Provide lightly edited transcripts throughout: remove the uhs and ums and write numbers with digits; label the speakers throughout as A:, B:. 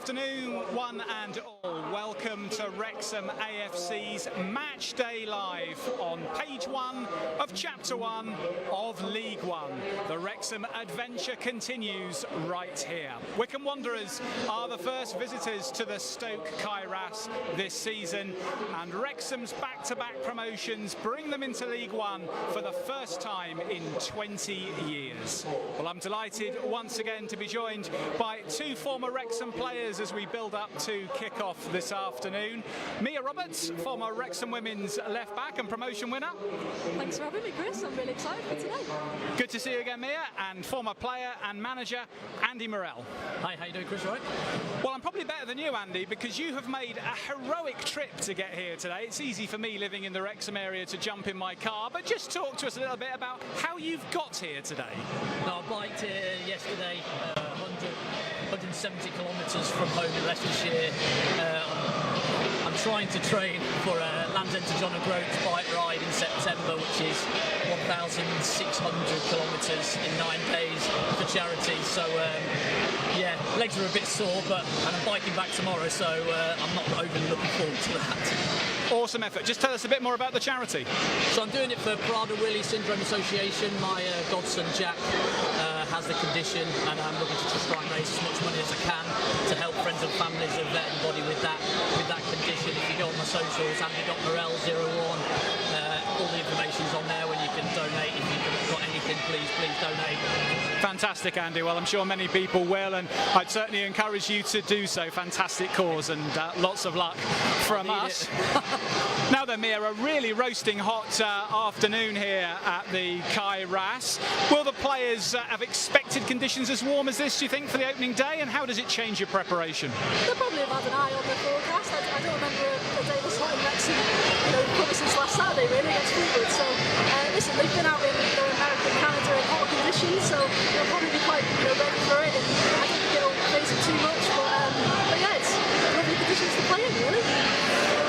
A: afternoon, one and all. Welcome to Wrexham AFC's Match Day Live on page 1 of Chapter 1 of League One. The Wrexham adventure continues right here. Wycombe Wanderers are the first visitors to the Stoke Kairas this season, and Wrexham's back-to-back promotions bring them into League One for the first time in 20 years. Well, I'm delighted once again to be joined by two former Wrexham players as we build up to kick-off this afternoon. Mia Roberts, former Wrexham women's left-back and promotion winner.
B: Thanks for having me, Chris. I'm really excited for today.
A: Good to see you again, Mia. And former player and manager, Andy Morell.
C: Hi, how you doing, Chris? Right?
A: Well, I'm probably better than you, Andy, because you have made a heroic trip to get here today. It's easy for me living in the Wrexham area to jump in my car, but just talk to us a little bit about how you've got here today.
C: No, I biked here yesterday, 170 kilometres from home in Leicestershire. I'm trying to train for Land's End to John O'Groats bike ride in September, which is 1,600 kilometres in 9 days for charity. So yeah, legs are a bit sore, and I'm biking back tomorrow, so I'm not overly looking forward to that.
A: Awesome effort. Just tell us a bit more about the charity.
C: So I'm doing it for Prader-Willi Syndrome Association. My godson Jack has the condition, and I'm looking to just try and raise as much money as I can to help friends and families of anybody with that condition. If you go on my socials, Andy.Morell01, all the information's on there when you can donate. If you've got anything, please donate.
A: Fantastic, Andy. Well, I'm sure many people will, and I'd certainly encourage you to do so. Fantastic cause, and lots of luck from us. Now then, Mia, a really roasting hot afternoon here at the Kairas. Will the players have expected conditions as warm as this, do you think, for the opening day, and how does it change your preparation?
B: They'll probably have had an eye on the forecast. I don't remember a day this hot in Wrexham, probably since last Saturday, really, against Fleetwood. So, listen, they've been out in America and Canada in hot conditions, so they'll probably be quite ready for it, and I don't think it'll phase them too much, but yeah, it's lovely conditions to play in, really.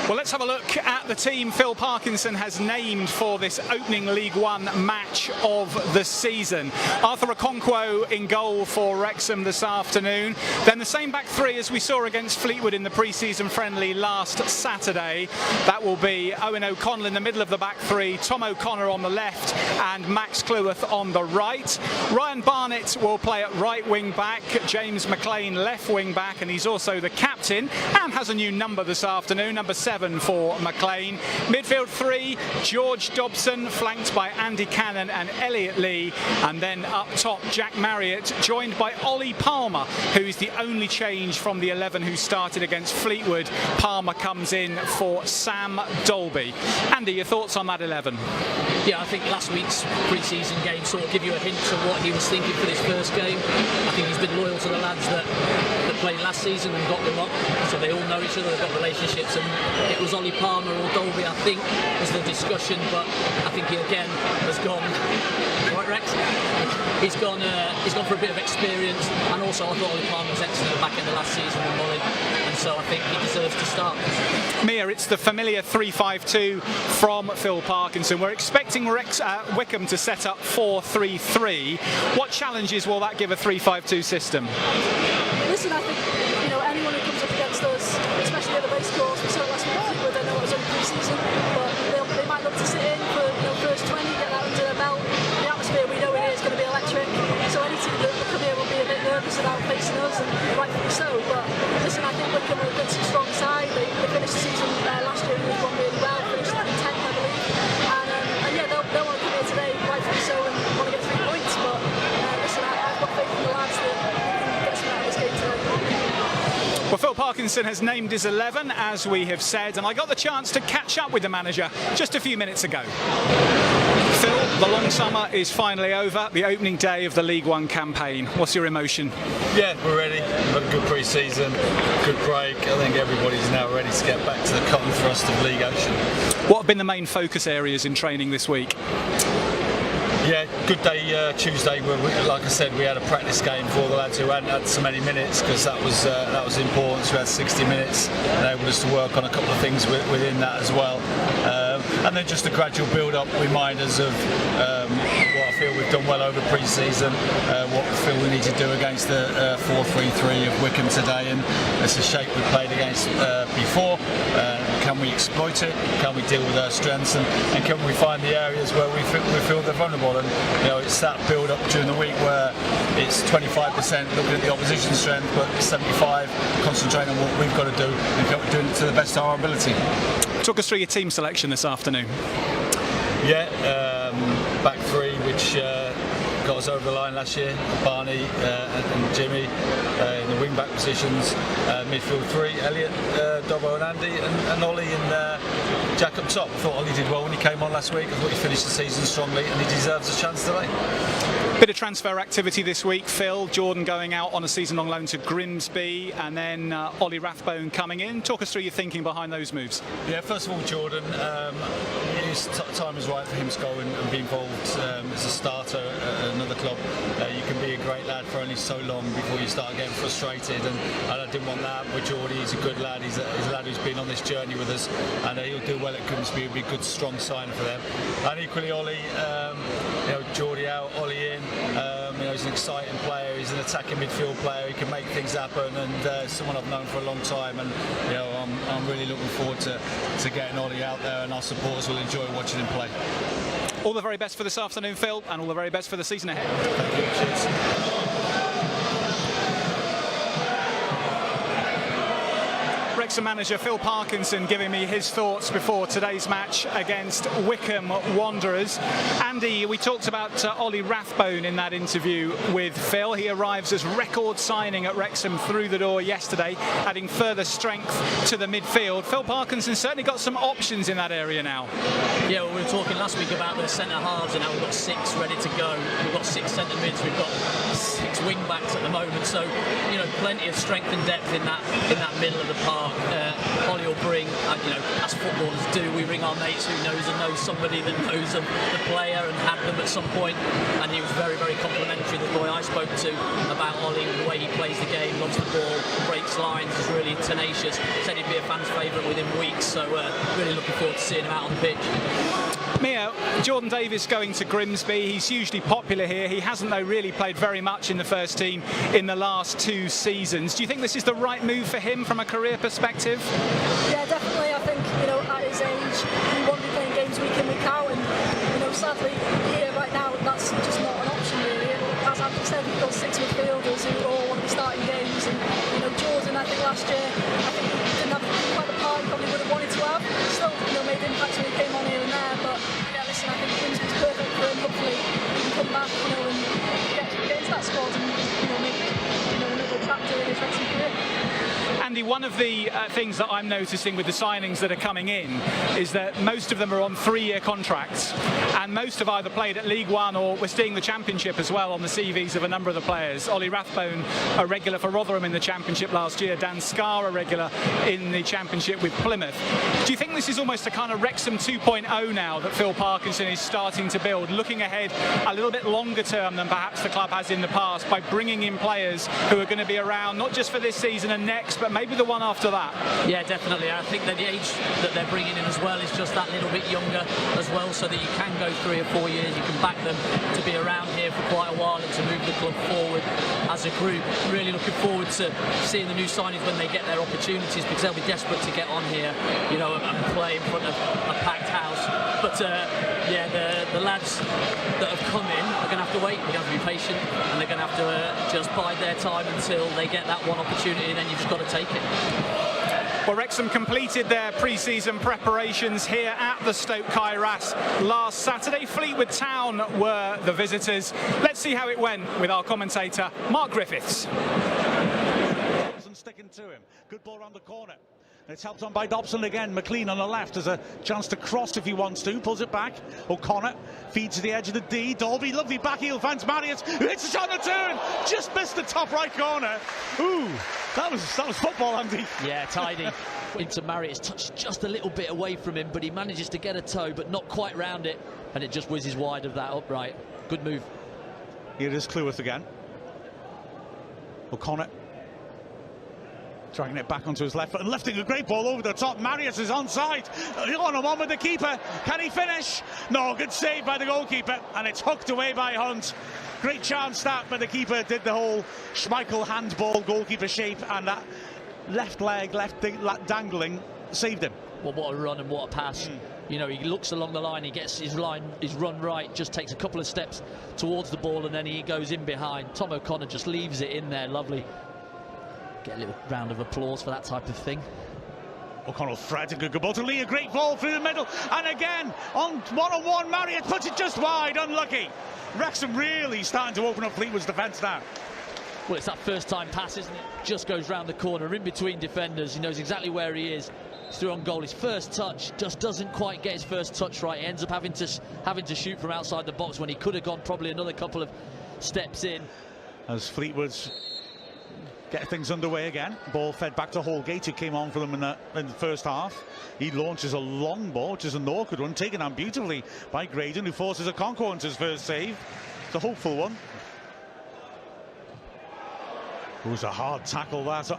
A: Well, let's have a look at the team Phil Parkinson has named for this opening League One match of the season. Arthur Okonkwo in goal for Wrexham this afternoon. Then the same back three as we saw against Fleetwood in the pre-season friendly last Saturday. That will be Owen O'Connell in the middle of the back three, Tom O'Connor on the left and Max Cleworth on the right. Ryan Barnett will play at right wing back, James McLean left wing back, and he's also the captain and has a new number this afternoon, number 7 for McLean. Midfield 3, George Dobson, flanked by Andy Cannon and Elliot Lee. And then up top, Jack Marriott, joined by Ollie Palmer, who is the only change from the 11 who started against Fleetwood. Palmer comes in for Sam Dolby. Andy, your thoughts on that 11?
C: Yeah, I think last week's pre-season game sort of give you a hint of what he was thinking for this first game. I think he's been loyal to the lads that played last season and got them up, so they all know each other, they've got relationships, and it was Ollie Palmer or Dolby, I think, was the discussion, but I think he again has gone, right Rex? He's gone for a bit of experience, and also I thought Ollie Palmer was excellent back in the last season with Molly, and so I think he deserves to start.
A: Mia, it's the familiar 3-5-2 from Phil Parkinson. We're expecting Wycombe to set up 4-3-3. What challenges will that give a 3-5-2 system?
B: Listen, I think anyone who comes up against us, especially at the race course, we saw it last week, but they know it was only pre-season, but they might look to sit in for first 20, get that under their belt. The atmosphere we know it is going to be electric, so any team that come here will be a bit nervous about facing us, and rightfully so. But listen, I think Wycombe are a good, strong side. They finished the season last year in League One really well, finished in 10th, I believe, and yeah, they'll want to come here today, rightfully so, and want to get 3 points. But listen, I've got faith in the lads that they can get something out of this game today.
A: Well, Phil Parkinson has named his 11, as we have said, and I got the chance to catch up with the manager just a few minutes ago. Phil, the long summer is finally over, the opening day of the League One campaign. What's your emotion?
D: Yeah, we're ready. We've had a good pre-season, good break. I think everybody's now ready to get back to the cotton thrust of League Action.
A: What have been the main focus areas in training this week?
D: Yeah, good day Tuesday. Where like I said, we had a practice game for the lads who hadn't had so many minutes, because that was important. So we had 60 minutes, and enabled us to work on a couple of things within that as well. and then just a gradual build-up, reminders of what I feel we've done well over pre-season, what we feel we need to do against the 4-3-3 of Wickham today, and it's a shape we played against before. Can we exploit it? Can we deal with our strengths, and can we find the areas where we feel they're vulnerable? And it's that build-up during the week where it's 25% looking at the opposition strength, but 75% concentrating on what we've got to do and doing it to the best of our ability.
A: Talk us through your team selection this afternoon.
D: Yeah, back three, which got us over the line last year. Barney and Jimmy in the wing-back positions. Midfield three, Elliot, Dobbo and Andy, and Ollie and Jack up top. I thought Ollie did well when he came on last week. I thought he finished the season strongly, and he deserves a chance today.
A: Bit of transfer activity this week, Phil. Jordan going out on a season-long loan to Grimsby, and then Ollie Rathbone coming in. Talk us through your thinking behind those moves.
D: Yeah, first of all, Jordan, his time is right for him to go and be involved as a starter at another club. You can be a great lad for only so long before you start getting frustrated, and I didn't want that with Geordie. He's a good lad. He's a lad who's been on this journey with us, and he'll do well at Grimsby. He'll be a good, strong sign for them. And equally, Ollie, Geordie out, Ollie in. He's an exciting player. He's an attacking midfield player. He can make things happen, and someone I've known for a long time. And I'm really looking forward to getting Ollie out there, and our supporters will enjoy watching him play.
A: All the very best for this afternoon, Phil, and all the very best for the season ahead.
D: Thank you. Cheers.
A: Wrexham manager Phil Parkinson giving me his thoughts before today's match against Wickham Wanderers. Andy, we talked about Ollie Rathbone in that interview with Phil. He arrives as record signing at Wrexham through the door yesterday, adding further strength to the midfield. Phil Parkinson certainly got some options in that area now.
C: Yeah, well, we were talking last week about the centre halves, and now we've got 6 ready to go. We've got 6 centre mids, we've got 6 wing backs at the moment, so plenty of strength and depth in that middle of the park. Ollie will bring, as footballers do, we ring our mates who knows somebody that knows the player and had them at some point, and he was very, very complimentary. The boy I spoke to about Ollie, the way he plays the game, loves the ball, breaks lines, is really tenacious. Said he'd be a fan's favourite within weeks, so really looking forward to seeing him out on the pitch.
A: Mia, Jordan Davies going to Grimsby. He's hugely popular here. He hasn't, though, really played very much in the first team in the last 2 seasons. Do you think this is the right move for him from a career perspective?
B: Yeah, definitely. I think, at his age, he won't be playing games week in, week out, and, sadly, here right now, that's just not an option, really. As Andy said, we've got 6 midfielders who all want to be starting games, and, Jordan, I think last year, I think he didn't have quite the part he probably would have wanted to have. Still, made impacts when he came on here and there, but yeah, listen, I think Grimsby's perfect for him. Hopefully he can come back, and get into that squad and make another chapter in his Wrexham career.
A: Andy, one of the things that I'm noticing with the signings that are coming in is that most of them are on 3-year contracts, and most have either played at League One or we're seeing the Championship as well on the CVs of a number of the players. Ollie Rathbone, a regular for Rotherham in the Championship last year. Dan Scarr, a regular in the Championship with Plymouth. Do you think this is almost a kind of Wrexham 2.0 now that Phil Parkinson is starting to build, looking ahead a little bit longer term than perhaps the club has in the past, by bringing in players who are going to be around not just for this season and next, but maybe the one after that?
C: Yeah, definitely. I think that the age that they're bringing in as well is just that little bit younger as well, so that you can go 3 or 4 years, you can back them to be around here for quite a while and to move the club forward as a group. Really looking forward to seeing the new signings when they get their opportunities, because they'll be desperate to get on here, and play in front of a packed house. But the lads that have come in are going to have to wait. They're going to have to be patient, and they're going to have to just bide their time until they get that one opportunity, and then you've just got to take it.
A: Well, Wrexham completed their pre-season preparations here at the Stoke Kairas last Saturday. Fleetwood Town were the visitors. Let's see how it went with our commentator, Mark Griffiths.
E: Sticking to him. Good ball around the corner. It's helped on by Dobson again. McLean on the left has a chance to cross if he wants to. Pulls it back. O'Connor feeds to the edge of the D. Dalby, lovely back heel, finds Marriott. It's a shot on the turn. Just missed the top right corner. Ooh, that was football, Andy.
C: Yeah, tidy. Into Marriott, touched just a little bit away from him, but he manages to get a toe, but not quite round it, and it just whizzes wide of that upright. Good move.
E: Here is Cleworth again. O'Connor Dragging it back onto his left foot and lifting a great ball over the top. Marius is onside. On with the keeper. Can he finish? No, good save by the goalkeeper. And it's hooked away by Hunt. Great chance that, but the keeper did the whole Schmeichel handball goalkeeper shape, and that left leg, dangling, saved him.
C: Well, what a run and what a pass. You know, he looks along the line, he gets his run right, just takes a couple of steps towards the ball, and then he goes in behind. Tom O'Connor just leaves it in there, lovely. Get a little round of applause for that type of thing.
E: O'Connell threads a good ball to Lee, a great ball through the middle, and again, on one-on-one, Marriott puts it just wide, unlucky. Wrexham really starting to open up Fleetwood's defence now.
C: Well, it's that first-time pass, isn't it? Just goes round the corner, in between defenders. He knows exactly where he is. He's through on goal. His first touch just doesn't quite get his first touch right. He ends up having to shoot from outside the box when he could have gone probably another couple of steps in. As
E: Fleetwood's get things underway again. Ball fed back to Holgate, who came on for them in the first half. He launches a long ball, which is an awkward one, taken on beautifully by Graydon, who forces a Okonkwo into his first save. It's a hopeful one. It was a hard tackle there. So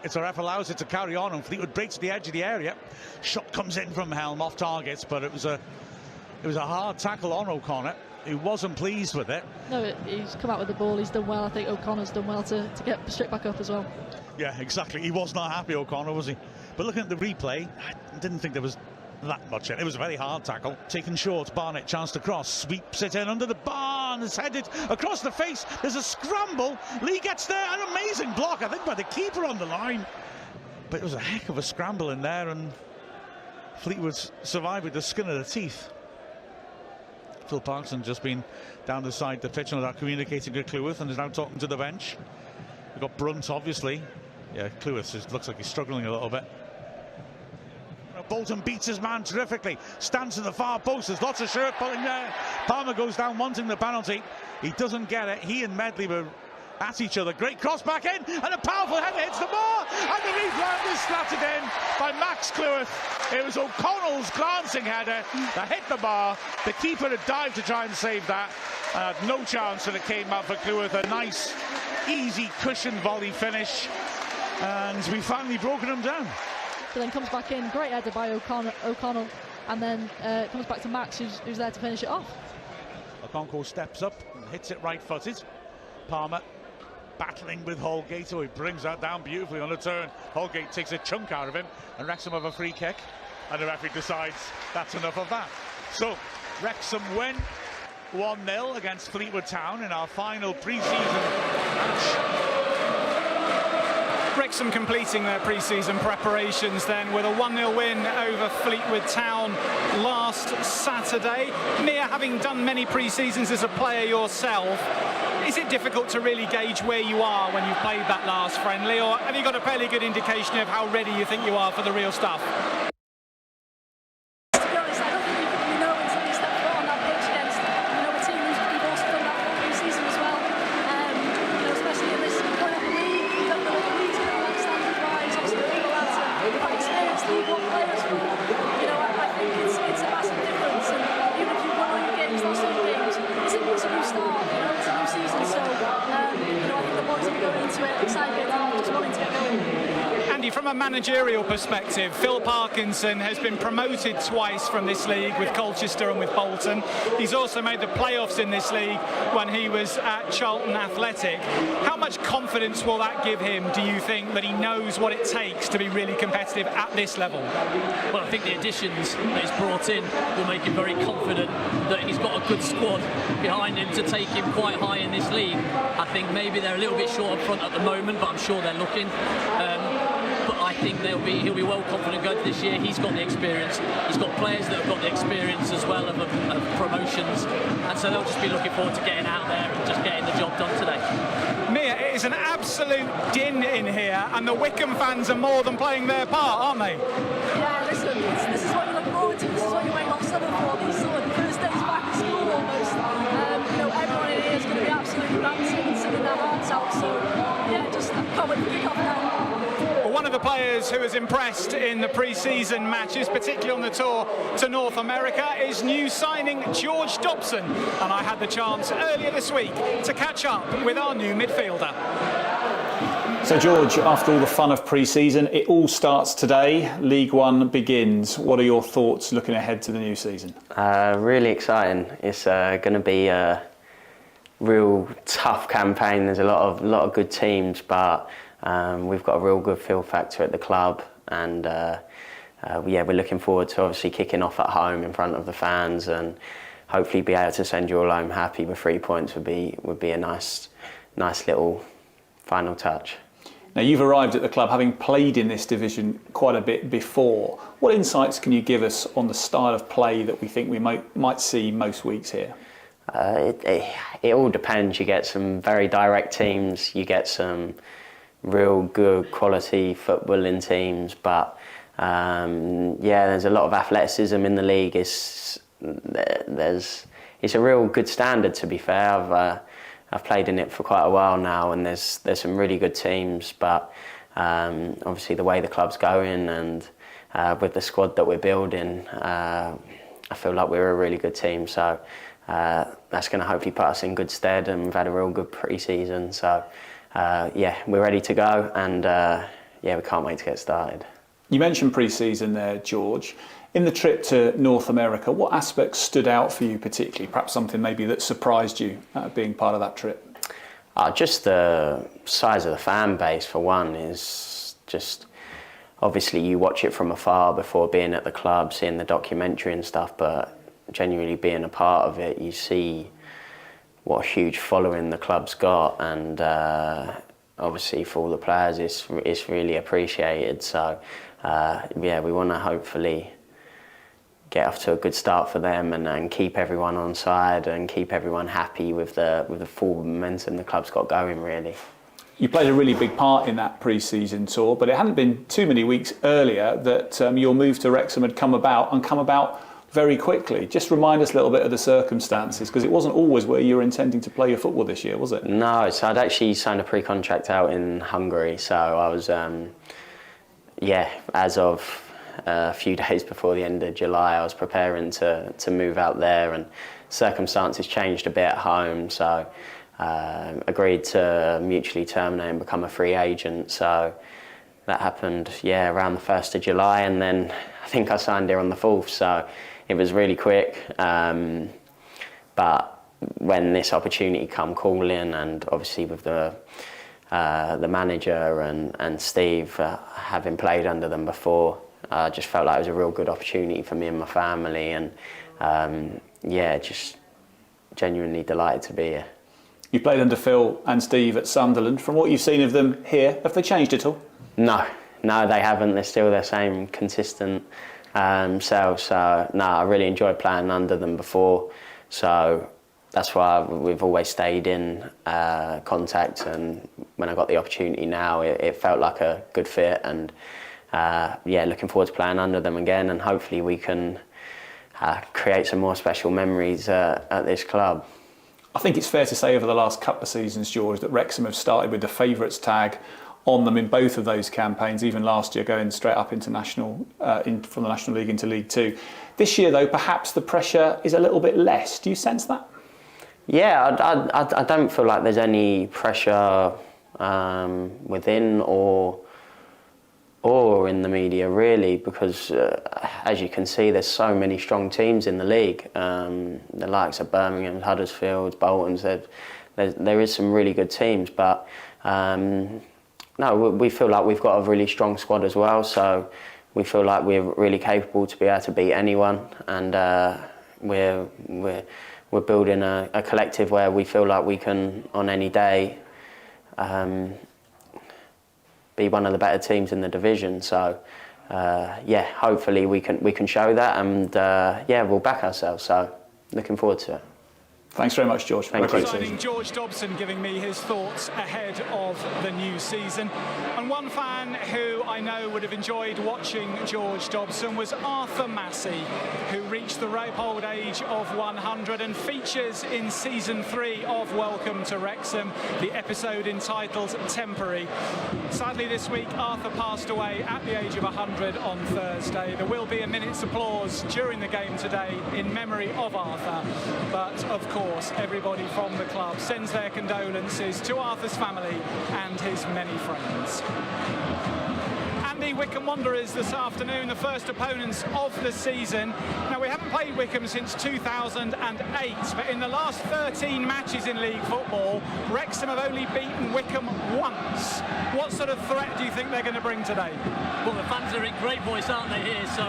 E: it's a ref allows it to carry on, and Fleetwood breaks the edge of the area. Shot comes in from Helm off target, but it was a hard tackle on O'Connor. He wasn't pleased with it.
B: No, he's come out with the ball. He's done well. I think O'Connor's done well to get straight back up as well.
E: Yeah, exactly. He was not happy, O'Connor, was he? But looking at the replay, I didn't think there was that much in it. It was a very hard tackle. Taken short, Barnett, chance to cross. Sweeps it in under the bar and it's headed across the face. There's a scramble. Lee gets there. An amazing block, I think, by the keeper on the line. But it was a heck of a scramble in there, and Fleetwood survived with the skin of the teeth. Phil Parkinson just been down the side of the pitch without communicating with Cleworth and is now talking to the bench. We've got Brunt, obviously. Yeah, Cleworth just looks like he's struggling a little bit. Bolton beats his man terrifically. Stands in the far post. There's lots of shirt pulling there. Palmer goes down wanting the penalty. He doesn't get it. He and Medley were at each other. Great cross back in, and a powerful header hits the bar, and the rebound is slatted in by Max Cleworth. It was O'Connell's glancing header that hit the bar. The keeper had dived to try and save that, and had no chance, and it came out for Cleworth. A nice, easy, cushioned volley finish, and we finally broken him down.
B: But then comes back in, great header by O'Connell, and then comes back to Max, who's there to finish it off.
E: Okonkwo steps up and hits it right-footed. Palmer battling with Holgate, who he brings that down beautifully on a turn. Holgate takes a chunk out of him, and Wrexham have a free kick, and the referee decides that's enough of that. So Wrexham win 1-0 against Fleetwood Town in our final pre-season match.
A: Wrexham completing their pre-season preparations then with a 1-0 win over Fleetwood Town last Saturday. Mia, having done many pre-seasons as a player yourself, is it difficult to really gauge where you are when you've played that last friendly, or have you got a fairly good indication of how ready you think you are for the real stuff? From a managerial perspective, Phil Parkinson has been promoted twice from this league with Colchester and with Bolton. He's also made the playoffs in this league when he was at Charlton Athletic. How much confidence will that give him, do you think, that he knows what it takes to be really competitive at this level?
C: Well, I think the additions that he's brought in will make him very confident that he's got a good squad behind him to take him quite high in this league. I think maybe they're a little bit short up front at the moment, but I'm sure they're looking. But I think he'll be well confident going this year. He's got the experience. He's got players that have got the experience as well of promotions, and so they'll just be looking forward to getting out there and just getting the job done today.
A: Mia, it is an absolute din in here, and the Wycombe fans are more than playing their part, aren't they?
B: Yeah, listen, this is what you look forward to. This is what you wait all summer for. These sort of first days back at school almost. Everyone in here is going to be absolutely dancing and singing their hearts out. So yeah, just can't wait to kick off now.
A: One of the players who has impressed in the pre-season matches, particularly on the tour to North America, is new signing George Dobson, and I had the chance earlier this week to catch up with our new midfielder. So George, after all the fun of pre-season, it all starts today. League One begins. What are your thoughts looking ahead to the new season?
F: Really exciting. It's going to be a real tough campaign. There's a lot of good teams, but we've got a real good feel factor at the club, and we're looking forward to obviously kicking off at home in front of the fans, and hopefully be able to send you all home happy with 3 points would be a nice little final touch.
A: Now, you've arrived at the club having played in this division quite a bit before. What insights can you give us on the style of play that we think we might see most weeks here?
F: It all depends. You get some very direct teams, you get some real good quality footballing teams, but there's a lot of athleticism in the league. It's a real good standard, to be fair. I've played in it for quite a while now, and there's some really good teams, but obviously the way the club's going and with the squad that we're building, I feel like we're a really good team. So that's going to hopefully put us in good stead, and we've had a real good pre-season. So we're ready to go, and we can't wait to get started. You mentioned pre-season there, George. In the trip to North America, what aspects stood out for you particularly? Perhaps something maybe that surprised you being part of that trip? Just the size of the fan base, for one, is just... Obviously, you watch it from afar before being at the club, seeing the documentary and stuff, but genuinely being a part of it, you see what a huge following the club's got, and obviously for all the players, it's really appreciated. So, we want to hopefully get off to a good start for them, and keep everyone on side and keep everyone happy with the full momentum the club's got going, really. You played a really big part in that pre-season tour, but it hadn't been too many weeks earlier that your move to Wrexham had come about very quickly. Just remind us a little bit of the circumstances, because it wasn't always where you were intending to play your football this year, was it? No, so I'd actually signed a pre-contract out in Hungary, so I was, as of a few days before the end of July, I was preparing to move out there, and circumstances changed a bit at home, so agreed to mutually terminate and become a free agent. So that happened, around the 1st of July, and then I think I signed here on the 4th, so it was really quick. But when this opportunity come calling, and obviously with the manager and Steve, having played under them before, I just felt like it was a real good opportunity for me and my family, and just genuinely delighted to be here. You played under Phil and Steve at Sunderland. From what you've seen of them here, have they changed at all? No, they haven't. They're still their same consistent selves. So, I really enjoyed playing under them before. So that's why we've always stayed in contact. And when I got the opportunity now, it felt like a good fit. And looking forward to playing under them again. And hopefully we can create some more special memories at this club. I think it's fair to say over the last couple of seasons, George, that Wrexham have started with the favourites tag on them in both of those campaigns, even last year going straight up into from the National League into League Two. This year, though, perhaps the pressure is a little bit less. Do you sense that? Yeah, I don't feel like there's any pressure within or in the media, really, because as you can see, there's so many strong teams in the league. The likes of Birmingham, Huddersfield, Bolton's, there is some really good teams, but we feel like we've got a really strong squad as well, so we feel like we're really capable to be able to beat anyone, and we're building a collective where we feel like we can, on any day, be one of the better teams in the division. So hopefully we can show that, and we'll back ourselves. So looking forward to it. Thanks very much, George. Thank you.
A: Signing George Dobson giving me his thoughts ahead of the new season. And one fan who I know would have enjoyed watching George Dobson was Arthur Massey, who reached the ripe old age of 100 and features in season 3 of Welcome to Wrexham, the episode entitled Temporary. Sadly this week Arthur passed away at the age of 100 on Thursday. There will be a minute's applause during the game today in memory of Arthur, but of course course, everybody from the club sends their condolences to Arthur's family and his many friends. Andy, Wycombe Wanderers this afternoon, the first opponents of the season. Now, we haven't played Wycombe since 2008, but in the last 13 matches in league football, Wrexham have only beaten Wycombe once. What sort of threat do you think they're going to bring today?
C: Well, the fans are in great voice, aren't they, here? So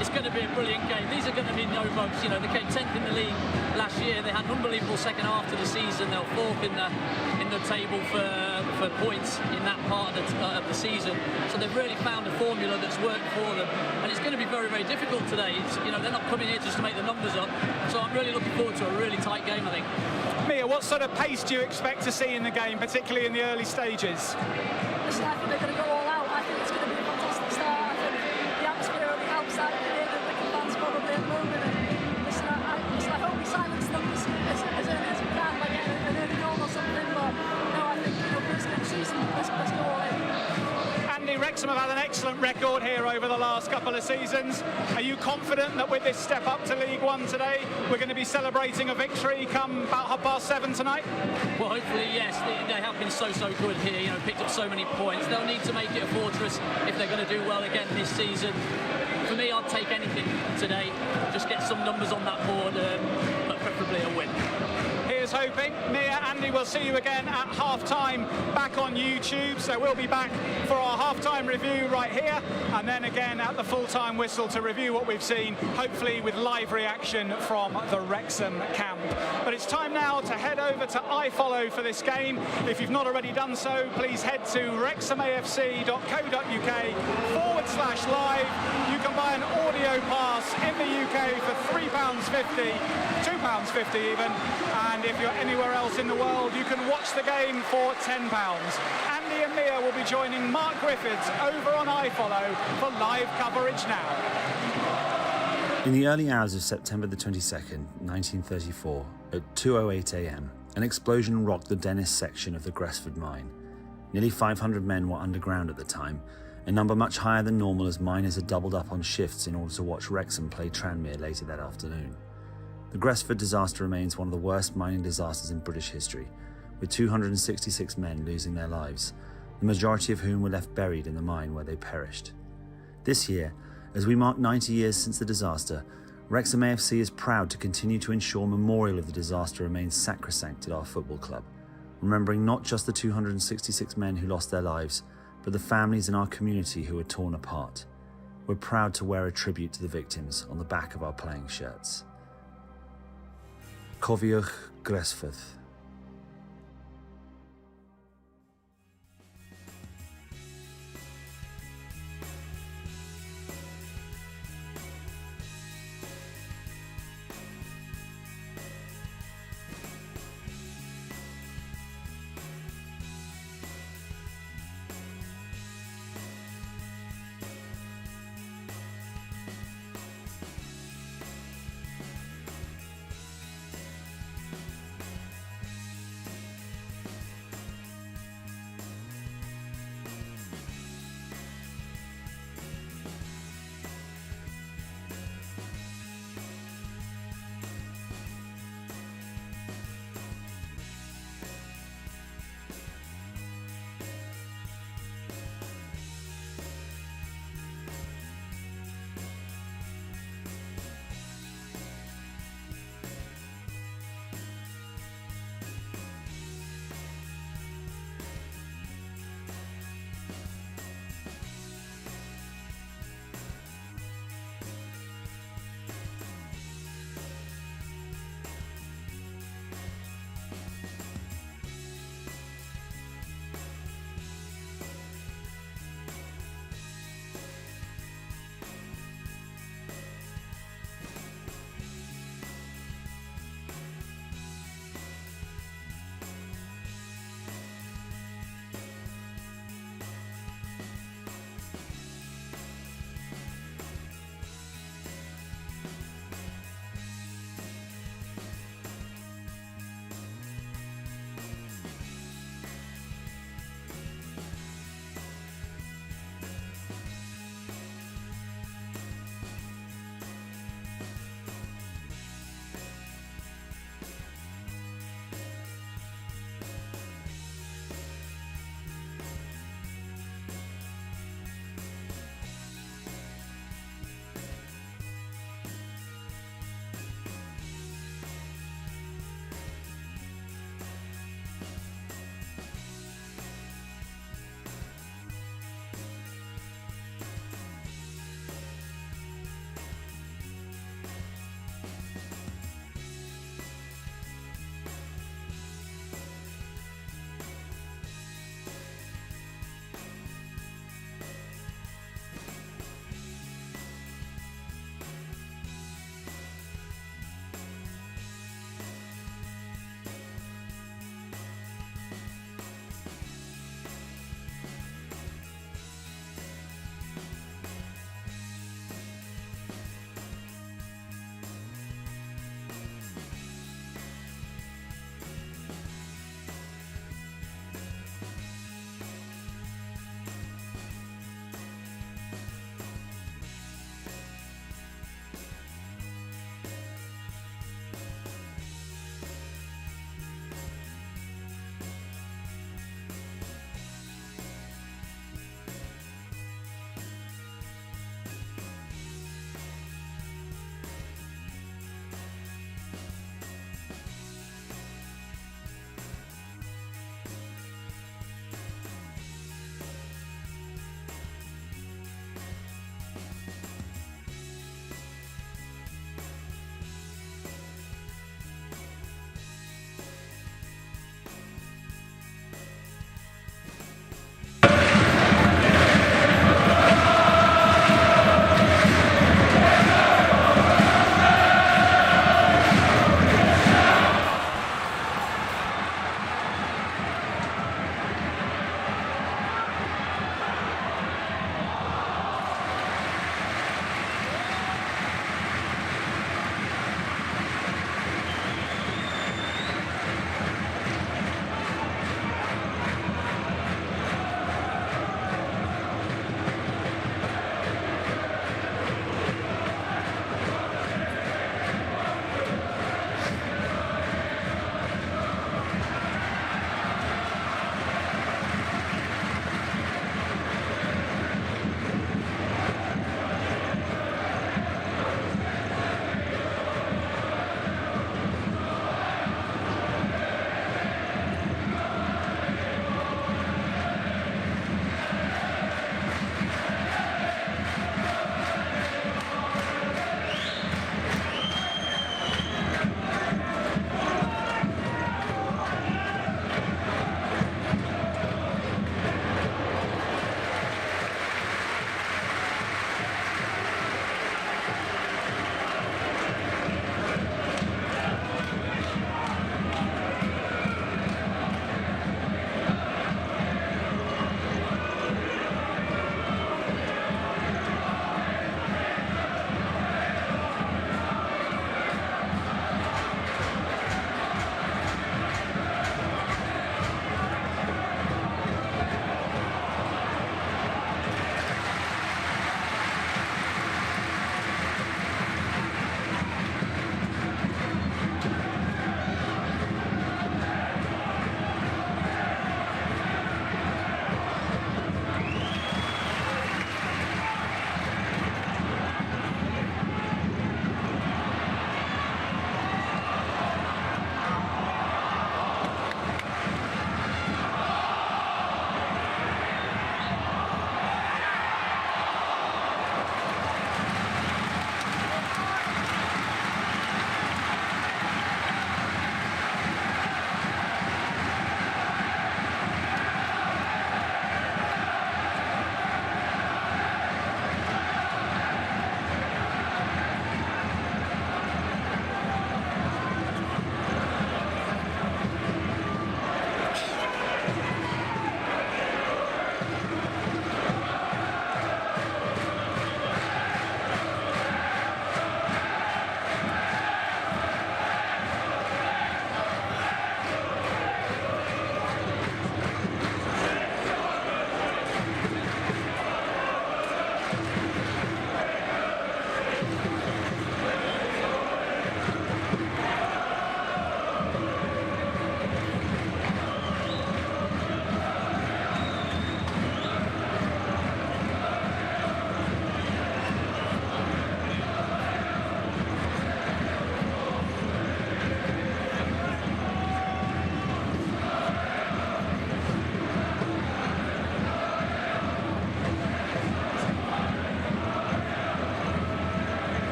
C: it's going to be a brilliant game. These are going to be no mugs. You know, they came 10th in the league last year. They had an unbelievable second half to the season. They were 4th in the table for points in that part of the season. So they've really found a formula that's worked for them, and it's going to be very, very difficult today. They're not coming here just to make the numbers up. So I'm really looking forward to a really tight game, I think.
A: Mia, what sort of pace do you expect to see in the game, particularly in the early stages?
B: Listen, I think they're going to go all out. I think it's going to be a fantastic start. I think the atmosphere only helps that. You hear the Wycombe fans probably at the moment. And listen, I hope we silence them as early as we can, like an early goal or something. But no, I think first game of the season, let's go all in.
A: Andy, Wrexham have had an excellent record here over the last couple of seasons. Are you confident that with this step up to League One today, we're going to be celebrating a victory come about 7:30 tonight?
C: Well, hopefully, yes. They have been so good here, picked up so many points. They'll need to make it a fortress if they're going to do well again this season. For me, I'd take anything today. Just get some numbers on that board, but preferably a win.
A: Here's hoping. Mia, Andy, we'll see you again at half-time back on YouTube. So we'll be back for our half-time review right here, and then again at the full-time whistle to review what we've seen, hopefully with live reaction from the Wrexham camp. But it's time now to head over to iFollow for this game. If you've not already done so, please head to wrexhamafc.co.uk/live. You can buy an audio pass in the UK for £3.50, £2.50 even, and if you're anywhere else in the world, you can watch the game for £10. Andy and Mia will be joining Mark Griffiths over on iFollow for live coverage now.
G: In the early hours of September the 22nd, 1934, at 2:08 a.m, an explosion rocked the Dennis section of the Gresford mine. Nearly 500 men were underground at the time, a number much higher than normal as miners had doubled up on shifts in order to watch Wrexham play Tranmere later that afternoon. The Gresford disaster remains one of the worst mining disasters in British history, with 266 men losing their lives, the majority of whom were left buried in the mine where they perished. This year, as we mark 90 years since the disaster, Wrexham AFC is proud to continue to ensure memorial of the disaster remains sacrosanct at our football club, remembering not just the 266 men who lost their lives, but the families in our community who were torn apart. We're proud to wear a tribute to the victims on the back of our playing shirts. Cofiwch Gresford.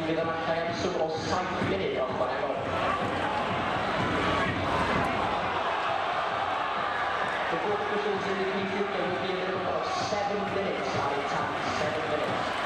H: fydd yna llaiamswm o 7 munud ychwanegol. The court officials indicated there will be a minimum of 7 minutes added time, 7 minutes.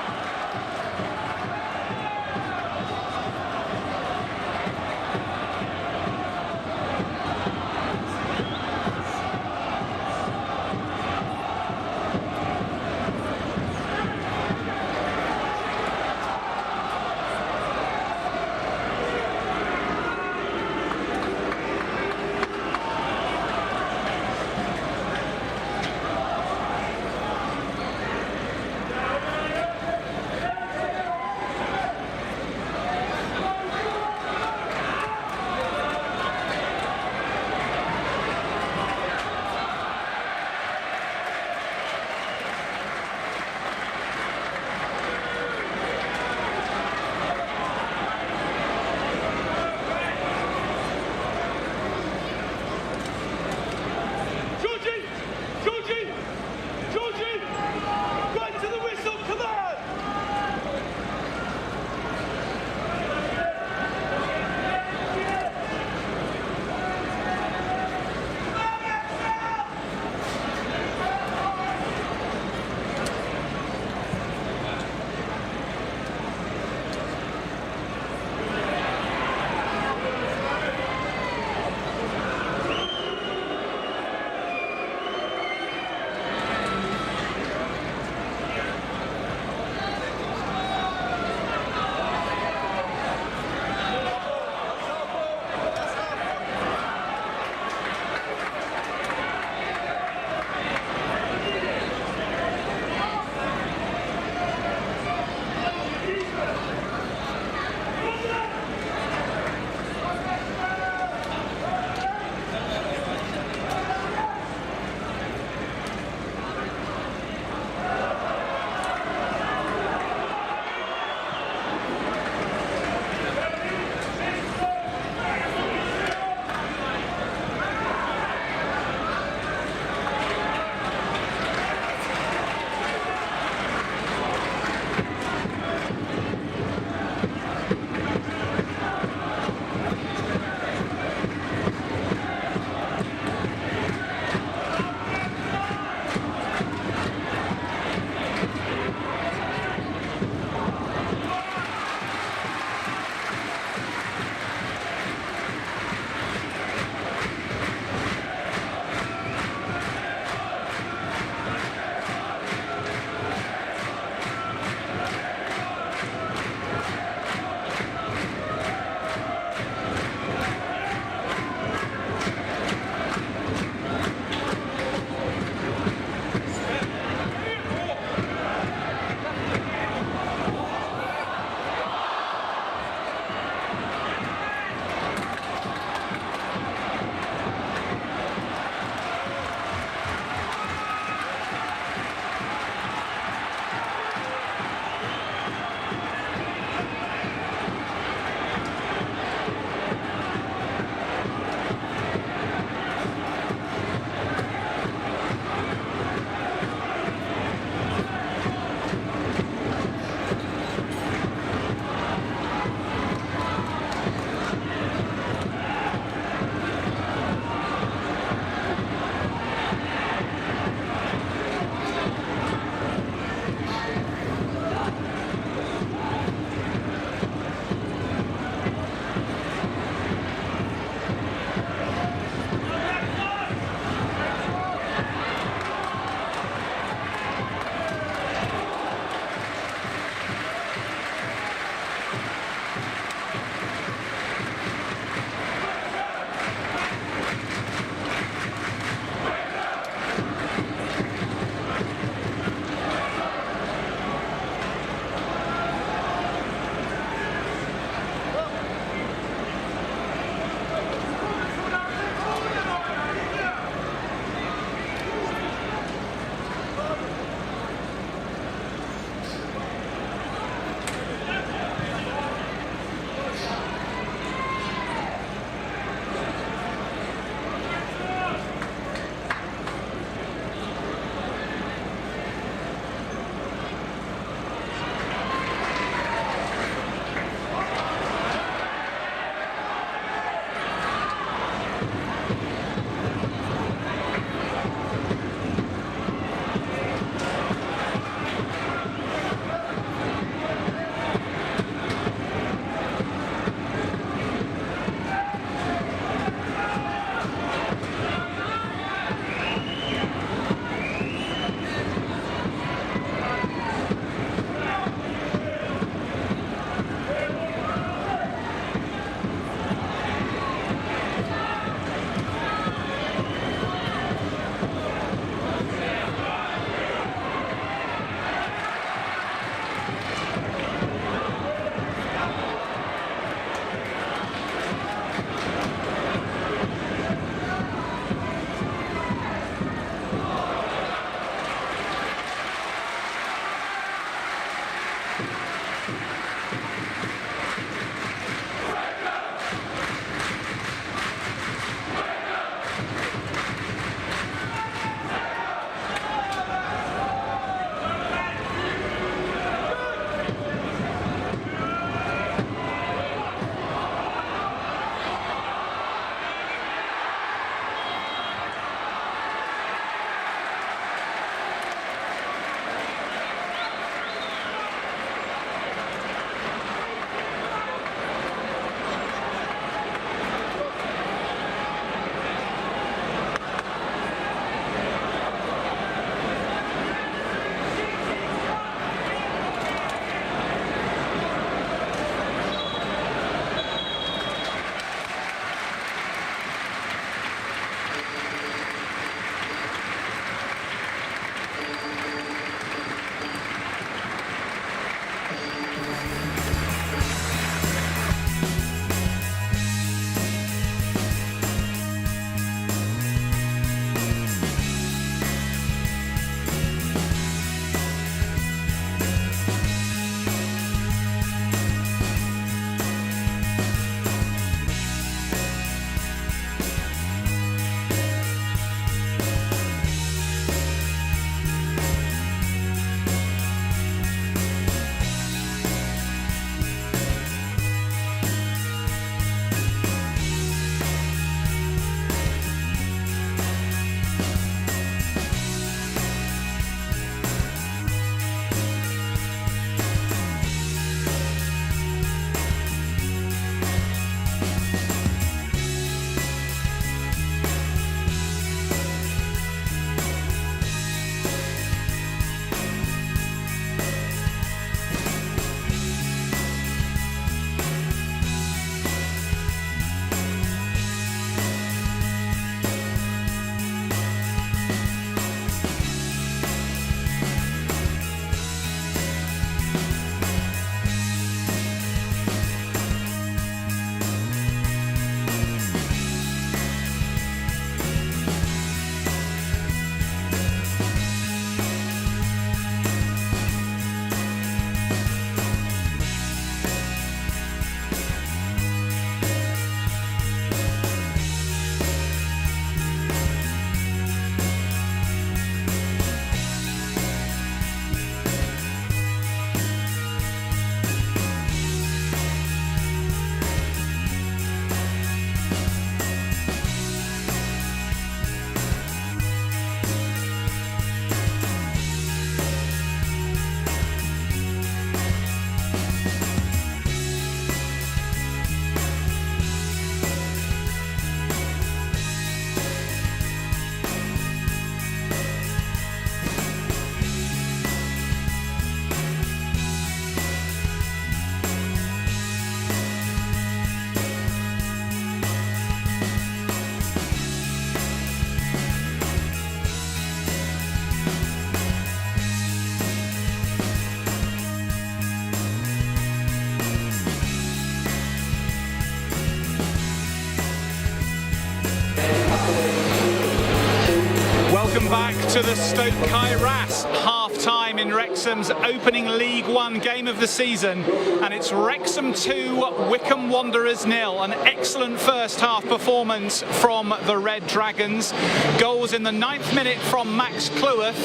A: Welcome back to the Stoke Kairas half-time in Wrexham's opening League One game of the season, and it's Wrexham 2, Wycombe Wanderers 0. An excellent first half performance from the Red Dragons. Goals in the 9th minute from Max Cleworth,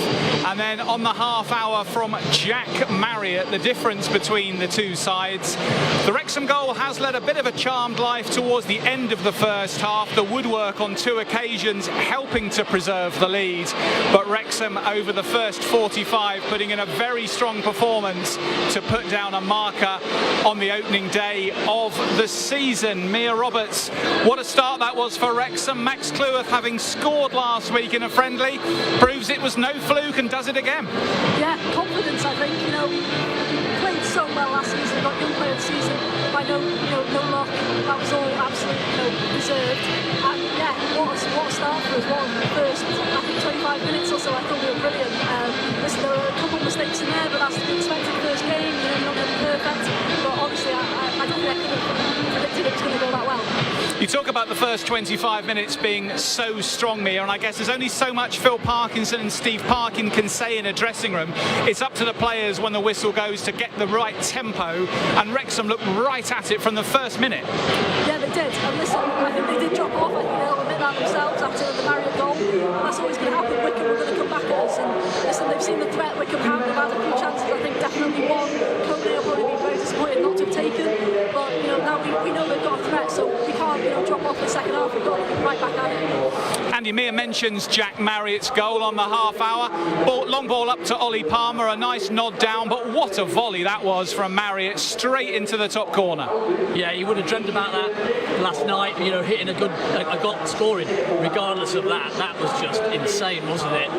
A: and then on the half hour from Jack Marriott. The difference between the two sides. The Wrexham goal has led a bit of a charmed life towards the end of the first half. The woodwork on 2 occasions helping to preserve the lead, but Wrexham over the first 45 putting in a very strong performance to put down a marker on the opening day of the season. Mia Roberts, what a start that was for Wrexham. Max Cleworth, having scored last week in a friendly, proves it was no fluke and does it again.
B: Yeah, confidence, I think. Played so well last season, got young player of the season by no luck. That was all absolutely deserved. And yeah, what a start for us. What the first, I think, 25 minutes or so, I thought we were brilliant. Listen, there were a couple of mistakes in there, but that's to be expected first game. Not going to be perfect. But honestly, I don't think I could have predicted it was going to go that well.
A: You talk about the first 25 minutes being so strong, Mia, and I guess there's only so much Phil Parkinson and Steve Parkin can say in a dressing room. It's up to the players when the whistle goes to get the right tempo, and Wrexham looked right at it from the first minute. Yeah,
B: they did. And listen, I think they did drop off. I think they'll admit that themselves after the Marriott goal. And that's always going to happen. Wycombe are going to come back at us. And listen, they've seen the threat Wycombe have. They've had a few chances. I think definitely one. Cote will probably be very disappointed not to have taken. But now we know they've got a threat, so we can't drop off the second half. We've got to get right back at it.
A: Andy, Mia mentions Jack Marriott's goal on the half hour. Long ball up to Ollie Palmer, a nice nod down, but what a volley that was from Marriott straight into the top corner.
C: Yeah, he would have dreamt about that last night, hitting a goal, scoring regardless of that. That was just insane, wasn't it?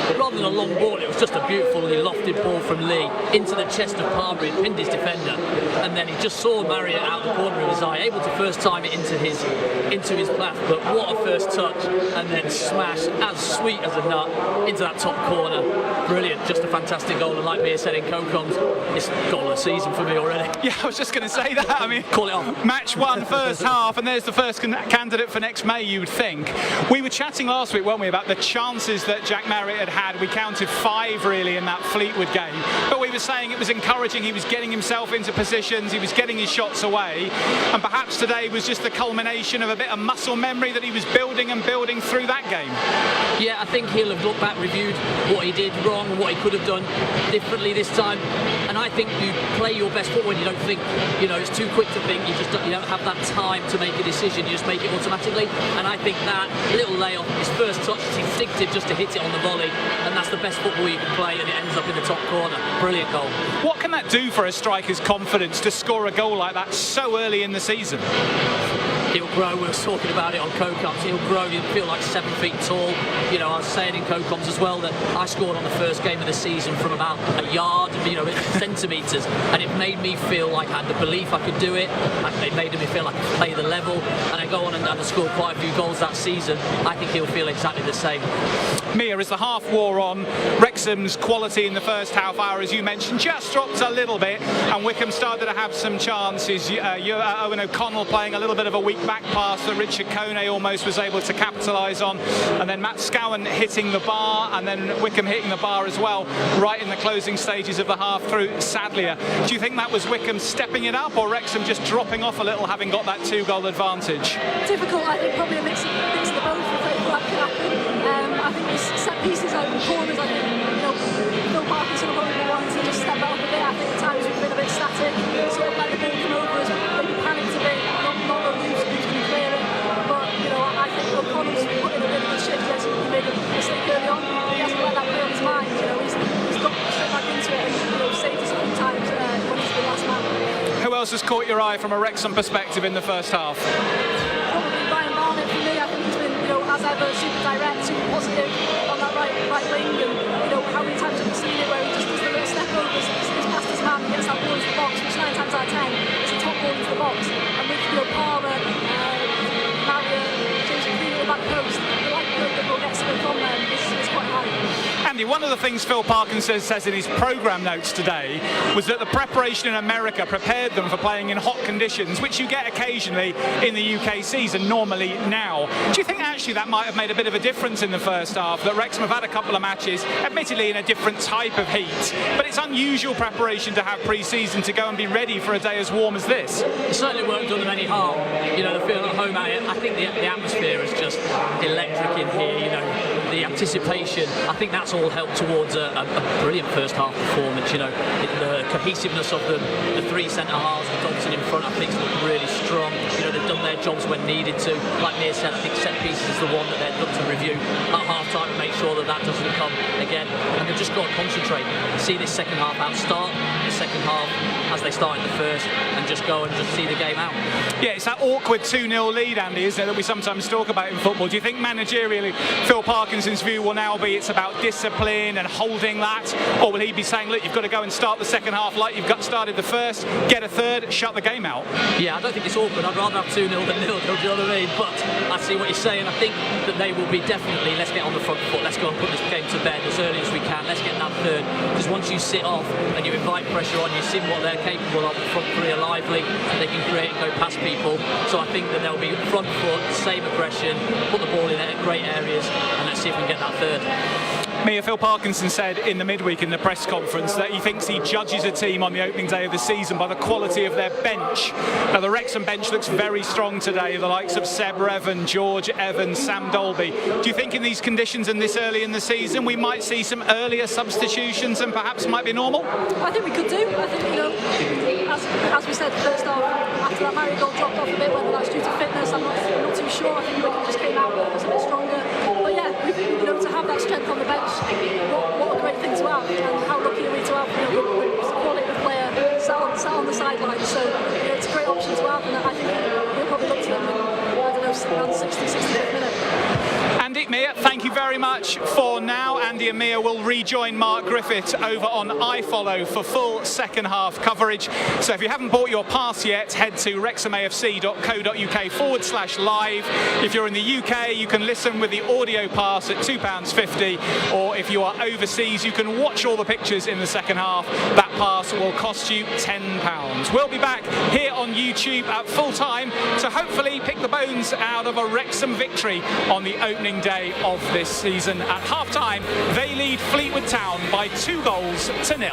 C: But rather than a long ball, it was just a beautifully lofted ball from Lee into the chest of Palmer. It pinned his defender, and then he just saw Marriott out the corner of his eye, able to first time it into his path. But what a first touch, and then smash as sweet as a nut into that top corner. Brilliant, just a fantastic goal, and like Mia said in Cocoms, it's goal of the season for me already.
A: Yeah, I was just going to say that. I mean,
C: call it off.
A: Match 1, first half, and there's the first candidate for next May, you would think. We were chatting last week, weren't we, about the chances that Jack Marriott had. We counted 5 really in that Fleetwood game, but we were saying it was encouraging. He was getting himself into positions, he was getting his shots away, and perhaps today was just the culmination of a bit of muscle memory that he was building and building through that game.
C: Yeah, I think he'll have looked back, reviewed what he did wrong and what he could have done differently this time. And I think you play your best football when you don't think, it's too quick to think. You don't have that time to make a decision. You just make it automatically. And I think that little layoff, his first touch, is instinctive just to hit it on the volley, and that's the best football you can play. And it ends up in the top corner. Brilliant goal.
A: What can that do for a striker's confidence to score a goal like that so early in the season?
C: He'll grow. We were talking about it on Cocoms. He'll grow. He'll feel like 7 feet tall. I was saying in Cocoms as well that I scored on the first game of the season from about a yard, centimetres, and it made me feel like I had the belief I could do it. It made me feel like I could play the level, and I go on and I scored quite a few goals that season. I think he'll feel exactly the same.
A: Mia, as the half wore on, Wrexham's quality in the first half hour, as you mentioned, just dropped a little bit, and Wycombe started to have some chances. Owen O'Connell playing a little bit of a weak back pass that Richard Kone almost was able to capitalise on, and then Matt Scowen hitting the bar, and then Wycombe hitting the bar as well right in the closing stages of the half through Sadlier. Do you think that was Wycombe stepping it up, or Wrexham just dropping off a little, having got that 2-goal advantage?
B: Difficult, I think, probably a mix of the both. That could happen. I think there's set pieces out in corners. I think Phil Parkinson will probably want to just step up a bit. I think at times we've been a bit static, sort of let the ball come over us, maybe panicked a bit, not know who's going to clear it. But I think O'Connell's put in a really good shift. Yes, he made a mistake early on, but he hasn't let that play on his mind. He's got straight back into it and saved us a few times when he's been last man.
A: Who else has caught your eye from a Wrexham perspective in the first half?
B: Probably Brian Barnett for me. I think he's been, as ever, super direct, super positive on that right wing, and how many times have we seen it where he just does the little step over, he's past his man and gets that ball into the box, which 9 times out of 10 is a top ball into the box. And with Palmer, Marriott, James Green at the back post, the likelihood that we'll get something from them is quite high.
A: Andy, Andy, one of the things Phil Parkinson says in his programme notes today was that the preparation in America prepared them for playing in hot conditions, which you get occasionally in the UK season, normally now. Do you think actually that might have made a bit of a difference in the first half, that Wrexham have had a couple of matches, admittedly in a different type of heat, but it's unusual preparation to have pre-season to go and be ready for a day as warm as this?
C: It certainly won't do them any harm. You know, the feeling at home out here, I think the atmosphere is just electric in here, you know, the anticipation, I think that's all helped towards a brilliant first half performance. You know, the cohesiveness of the three centre halves with Dobson in front, I think is really strong. You know, they've done their jobs when needed to. Like Mia said, I think set pieces is the one that they've got to review at half time and make sure that that doesn't come again. And they've just got to concentrate. See this second half out, start the second half as they started the first, and just go and just see the game out.
A: Yeah, it's that awkward 2-0 lead, Andy, isn't it, that we sometimes talk about in football. Do you think managerially Phil Parkinson's view will now be it's about discipline and holding that, or will he be saying, look, you've got to go and start the second half like you've got started the first, get a third, shut the game out?
C: Yeah, I don't think it's awkward. I'd rather have 2-0 than 0, do you know what I mean? But I see what you're saying. I think that they will be definitely, let's get on the front foot, let's go and put this game to bed as early as we can, let's get that third. Because once you sit off and you invite pressure on, you see what they're capable of. The front three are lively and they can create and go past people. So I think that they'll be front foot, same aggression, put the ball in great areas, and let's see if we can get that third.
A: Mia, Phil Parkinson said in the midweek in the press conference that he thinks he judges a team on the opening day of the season by the quality of their bench. Now, the Wrexham bench looks very strong today, the likes of Seb Revan, George Evans, Sam Dolby. Do you think in these conditions and this early in the season we might see some earlier substitutions and perhaps might be normal?
B: I think we could do. I think, you know, as we said first off, after that Marigold dropped off a bit, whether that's due to fitness, I'm not too sure. I think Wigan just came out and was a bit stronger. But yeah, you know, to have that strength on the bench, what a great thing to have, and how lucky are we to have, you know, the quality of player sat on the sidelines. So, you know, it's a great option to have, and I think we'll probably look to them in, I don't know, around 65th minute.
A: Andy, Mia, thank you very much for now. Andy and Mia will rejoin Mark Griffith over on iFollow for full second half coverage. So if you haven't bought your pass yet, head to wrexhamafc.co.uk/live. If you're in the UK, you can listen with the audio pass at £2.50, or if you are overseas, you can watch all the pictures in the second half. That pass will cost you £10. We'll be back here on YouTube at full time to hopefully pick the bones out of a Wrexham victory on the opening day of this season. At half-time, they lead Fleetwood Town by 2-0.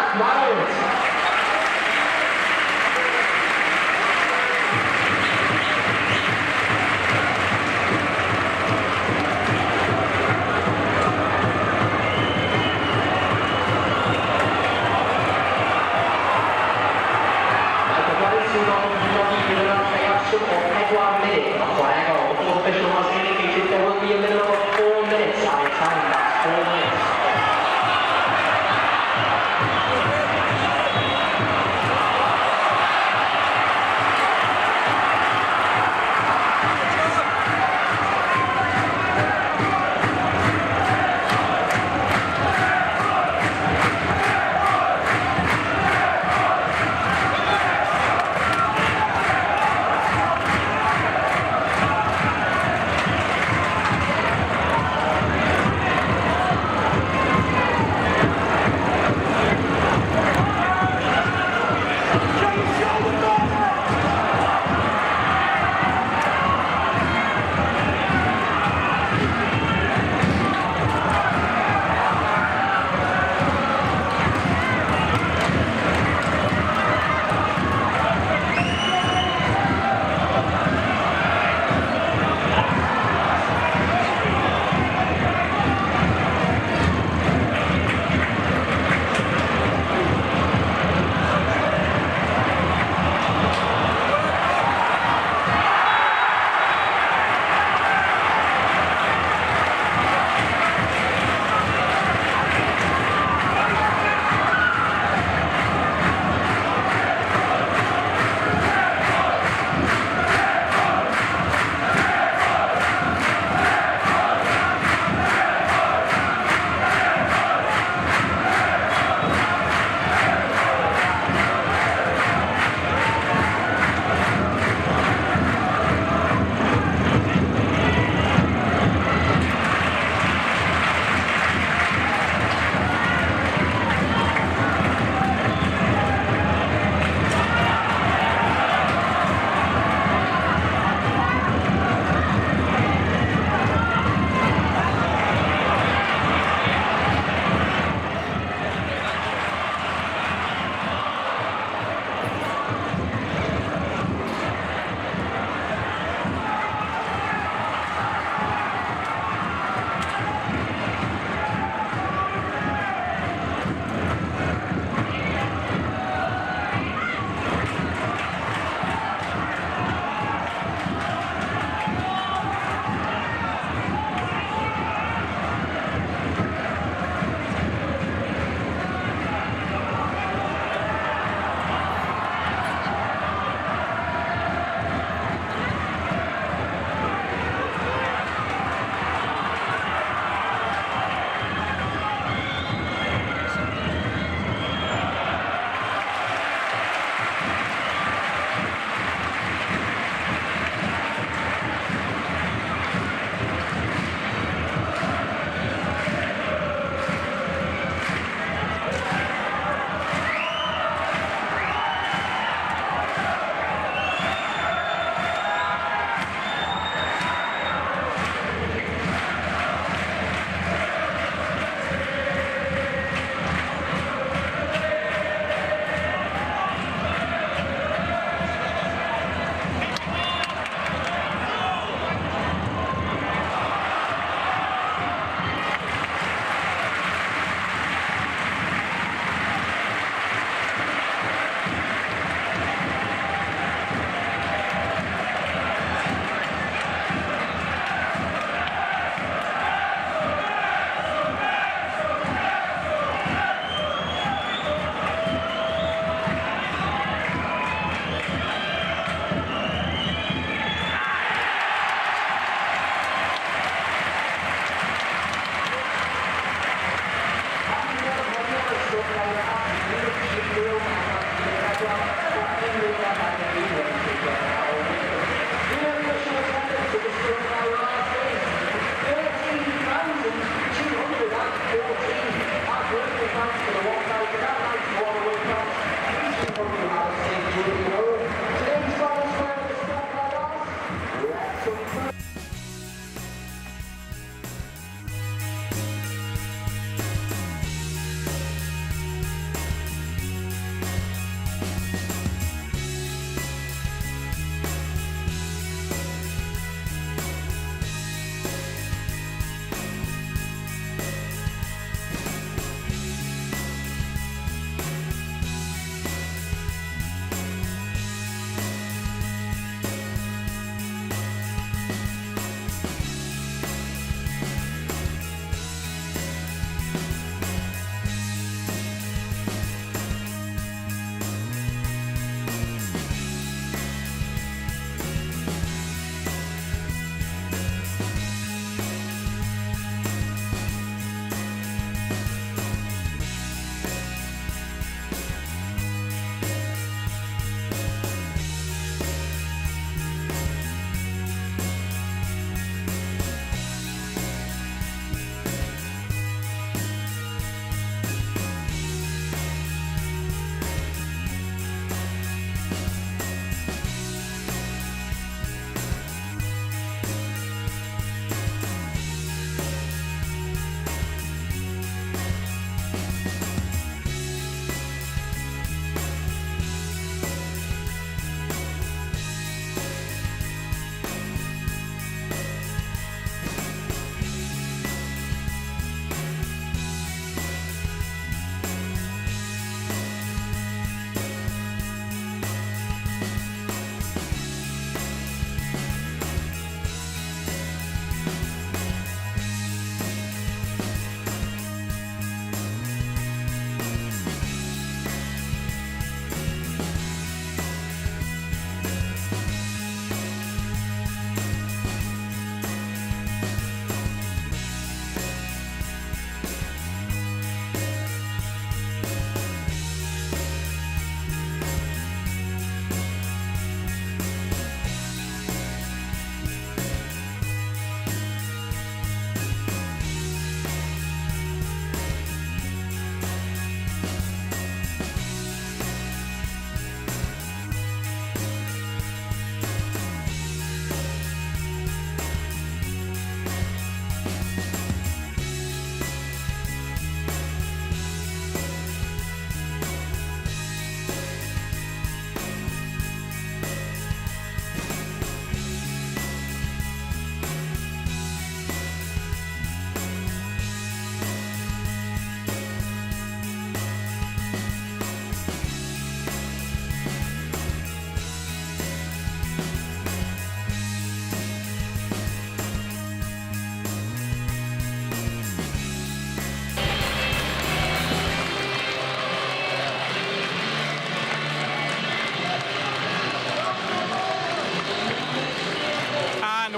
H: Jack Myers.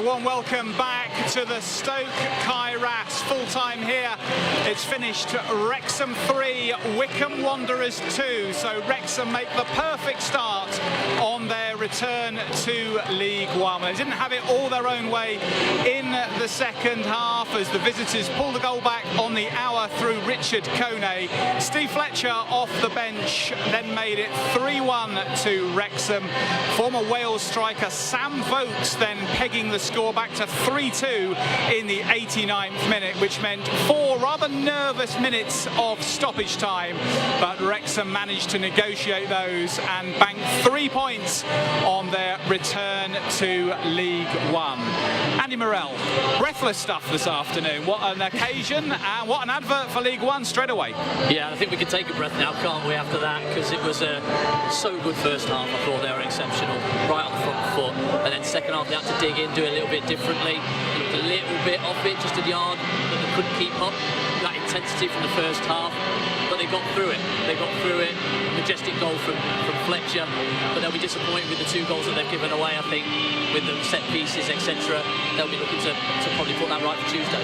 A: A warm welcome back to the Stoke Kairas. Full time here. It's finished Wrexham 3, Wycombe Wanderers 2. So Wrexham make the perfect start on their return to League One. They didn't have it all their own way in the second half as the visitors pulled the goal back on the hour through Richard Kone. Steve Fletcher off the bench then made it 3-1 to Wrexham. Former Wales striker Sam Vokes then pegging the score back to 3-2 in the 89th minute, which meant 4 rather nervous minutes of stoppage time. But Wrexham managed to negotiate those and bank 3 points on their return to League One. Andy Morrell, breathless stuff this afternoon. What an occasion and what an advert for League One straight away.
C: Yeah, I think we can take a breath now, can't we, after that? Because it was a so good first half. I thought they were exceptional, right on the front foot. And then second half, they had to dig in, do it a little bit differently. Looked a little bit off it, just a yard, but they couldn't keep up that intensity from the first half. But they got through it. They got through it. Majestic goal from Fletcher. But they'll be disappointed with the 2 goals that they've given away, I think, with the set pieces, etc. They'll be looking to probably put that right for Tuesday.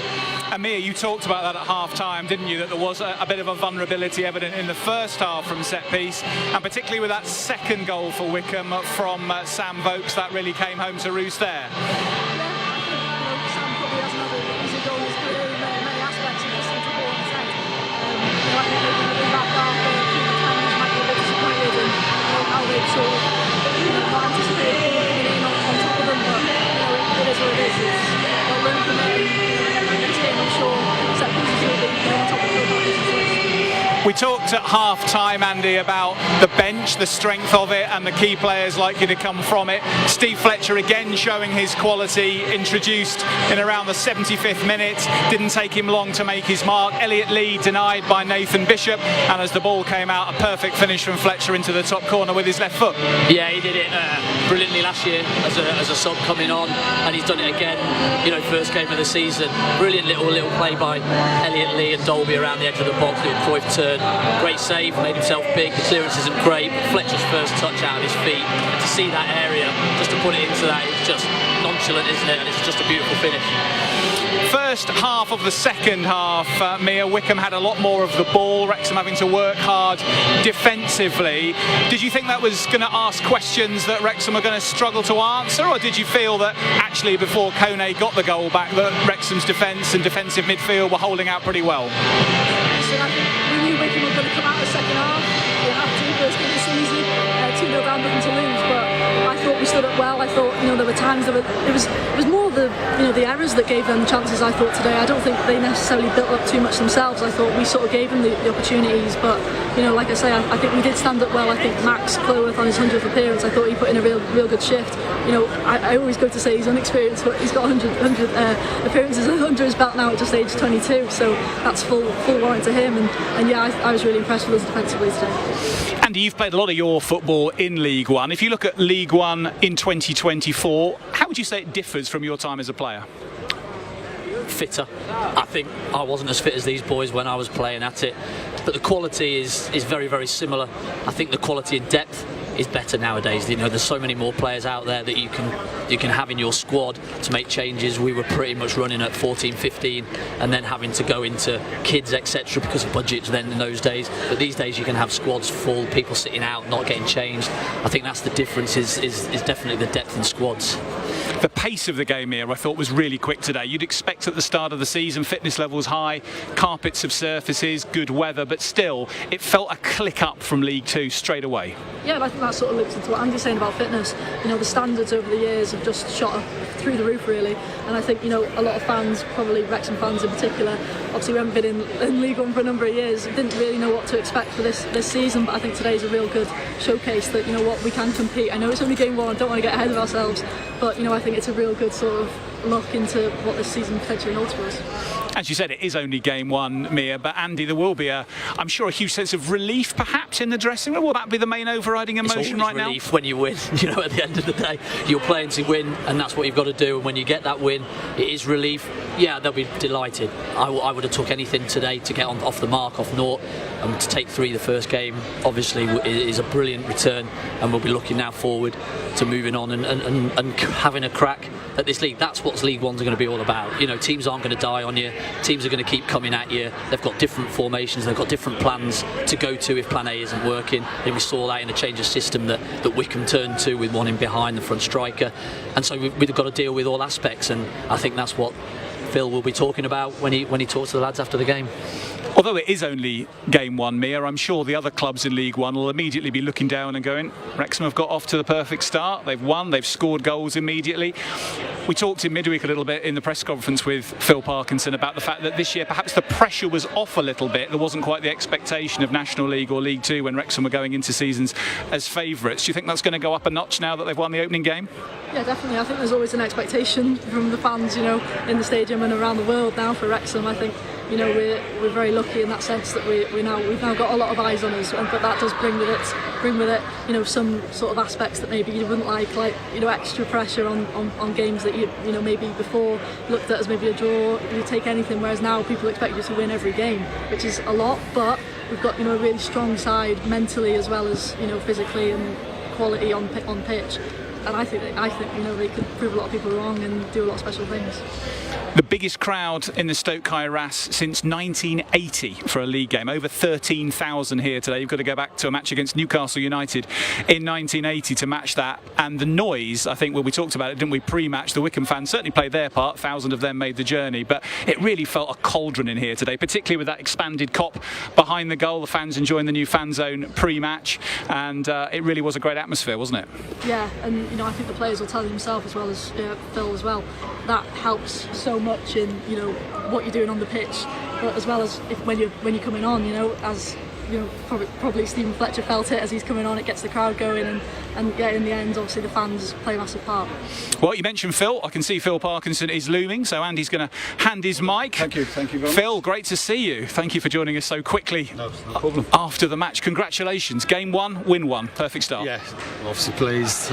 A: Amir, you talked about that at half-time, didn't you, that there was a bit of a vulnerability evident in the first half from set-piece, and particularly with that second goal for Wycombe from Sam Vokes, that really came home to roost there.
B: Yeah, I think Sam probably has another easy goal in his career in many aspects of this football on his head. I think in the back half, Chinese might be a bit disappointed in how they've sort of not anticipated being on top of them, but it is what it is. They'll learn from it, and next game I'm sure set pieces will be on top of the
A: We talked at half-time, Andy, about the bench, the strength of it, and the key players likely to come from it. Steve Fletcher again showing his quality, introduced in around the 75th minute. Didn't take him long to make his mark. Elliot Lee denied by Nathan Bishop, and as the ball came out, a perfect finish from Fletcher into the top corner with his left foot.
C: Yeah, he did it brilliantly last year as a sub coming on, and he's done it again. You know, first game of the season. Brilliant little play by Elliot Lee and Dolby around the edge of the box, doing Cruyff turn. Great save, made himself big. The clearance isn't great, but Fletcher's first touch out of his feet, to see that area, just to put it into that, it's just nonchalant, isn't it? And it's just a beautiful finish.
A: First half of the second half, Mia, Wycombe had a lot more of the ball, Wrexham having to work hard defensively. Did you think that was going to ask questions that Wrexham were going to struggle to answer, or did you feel that actually before Kone got the goal back that Wrexham's defence and defensive midfield were holding out pretty well?
B: So I think we knew Wycombe were going to come out the second half. They had to first game of the season, 2-0 down, nothing to lose. But I thought we stood up well. I thought there were times it was more the the errors that gave them chances. I thought today. I don't think they necessarily built up too much themselves. I thought we sort of gave them the opportunities. But like I say, I think we did stand up well. I think Max Cloworth on his 100th appearance, I thought he put in a real good shift. I always go to say he's unexperienced, but he's got 100 appearances under his belt now at just age 22. So that's full warrant to him. And yeah, I was really impressed with us defensively today.
A: Andy, you've played a lot of your football in League One. If you look at League One in 2024, how would you say it differs from your time as a player?
C: Fitter. I think I wasn't as fit as these boys when I was playing at it, but the quality is very, very similar. I think the quality and depth is better nowadays. There's so many more players out there that you can have in your squad to make changes. We were pretty much running at 14, 15 and then having to go into kids, etc. because of budgets then in those days. But these days you can have squads full, people sitting out, not getting changed. I think that's the difference, is definitely the depth in squads.
A: The pace of the game here I thought was really quick today. You'd expect at the start of the season fitness levels high, carpets of surfaces, good weather, but still it felt a click up from League Two straight away.
B: Yeah, I think that sort of looks into what Andy's saying about fitness. The standards over the years have just shot up through the roof really, and I think a lot of fans, probably Wrexham fans in particular, obviously we haven't been in League One for a number of years, didn't really know what to expect for this season, but I think today's a real good showcase that we can compete. I know it's only game one, I don't want to get ahead of ourselves, but I think it's a real good sort of look into what this season potentially holds for us.
A: As you said, it is only game one, Mia, but Andy, there will be I'm sure, a huge sense of relief perhaps in the dressing room. Will that be the main overriding emotion right now?
C: It's relief when you win. You know, at the end of the day, you're playing to win, and that's what you've got to do. And when you get that win, it is relief. Yeah, they'll be delighted. I would have took anything today to get off the mark, off naught, and to take 3 the first game. Obviously, is a brilliant return, and we'll be looking now forward to moving on and having a crack at this league. That's what League One's going to be all about. You know, teams aren't going to die on you. Teams are going to keep coming at you. They've got different formations. They've got different plans to go to if Plan A isn't working. And we saw that in a change of system that Wickham turned to, with one in behind the front striker. And so we've got to deal with all aspects. And I think that's what Phil will be talking about when he talks to the lads after the game.
A: Although it is only game one, Mia, I'm sure the other clubs in League One will immediately be looking down and going, Wrexham have got off to the perfect start. They've won, they've scored goals immediately. We talked in midweek a little bit in the press conference with Phil Parkinson about the fact that this year perhaps the pressure was off a little bit. There wasn't quite the expectation of National League or League Two when Wrexham were going into seasons as favourites. Do you think that's going to go up a notch now that they've won the opening game?
B: Yeah, definitely. I think there's always an expectation from the fans, you know, in the stadium and around the world now for Wrexham. I think, you know, we're very lucky in that sense that we've now got a lot of eyes on us, but that does bring with it, you know, some sort of aspects that maybe you wouldn't like, you know, extra pressure on games that you know maybe before looked at as maybe a draw. You take anything, whereas now people expect you to win every game, which is a lot. But we've got, you know, a really strong side mentally as well as, you know, physically and quality on pitch. And I think you know, they could prove a lot of people wrong and do a lot of special things.
A: The biggest crowd in the Stoke Kairas since 1980 for a league game. Over 13,000 here today. You've got to go back to a match against Newcastle United in 1980 to match that. And the noise, I think, well, we talked about it, didn't we, pre-match? The Wickham fans certainly played their part. 1,000 of them made the journey. But it really felt a cauldron in here today, particularly with that expanded cop behind the goal. The fans enjoying the new fan zone pre-match. And it really was a great atmosphere, wasn't it?
B: Yeah, and you know, I think the players will tell you themselves as well as Phil as well. That helps so much in, you know, what you're doing on the pitch, but as well as when you're coming on, you know, as you know, probably Stephen Fletcher felt it as he's coming on. It gets the crowd going, and yeah, in the end, obviously the fans play a massive part.
A: Well, you mentioned Phil. I can see Phil Parkinson is looming, so Andy's going to hand his mic.
D: Thank you very much.
A: Phil, great to see you. Thank you for joining us so quickly.
D: No problem.
A: After the match, congratulations. Game one, win one, perfect start.
D: Yeah, obviously pleased.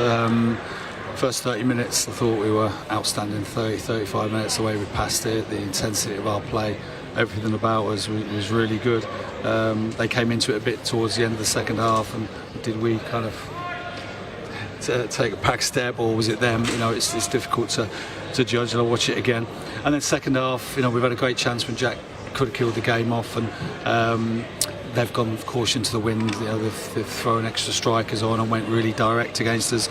D: First 30 minutes, I thought we were outstanding. 35 minutes, the way we passed it, the intensity of our play, everything about us was really good. They came into it a bit towards the end of the second half, and did we kind of take a back step, or was it them? You know, it's difficult to judge, and I'll watch it again. And then second half, you know, we've had a great chance when Jack could have killed the game off, and they've gone caution to the wind. You know, they've thrown extra strikers on and went really direct against us.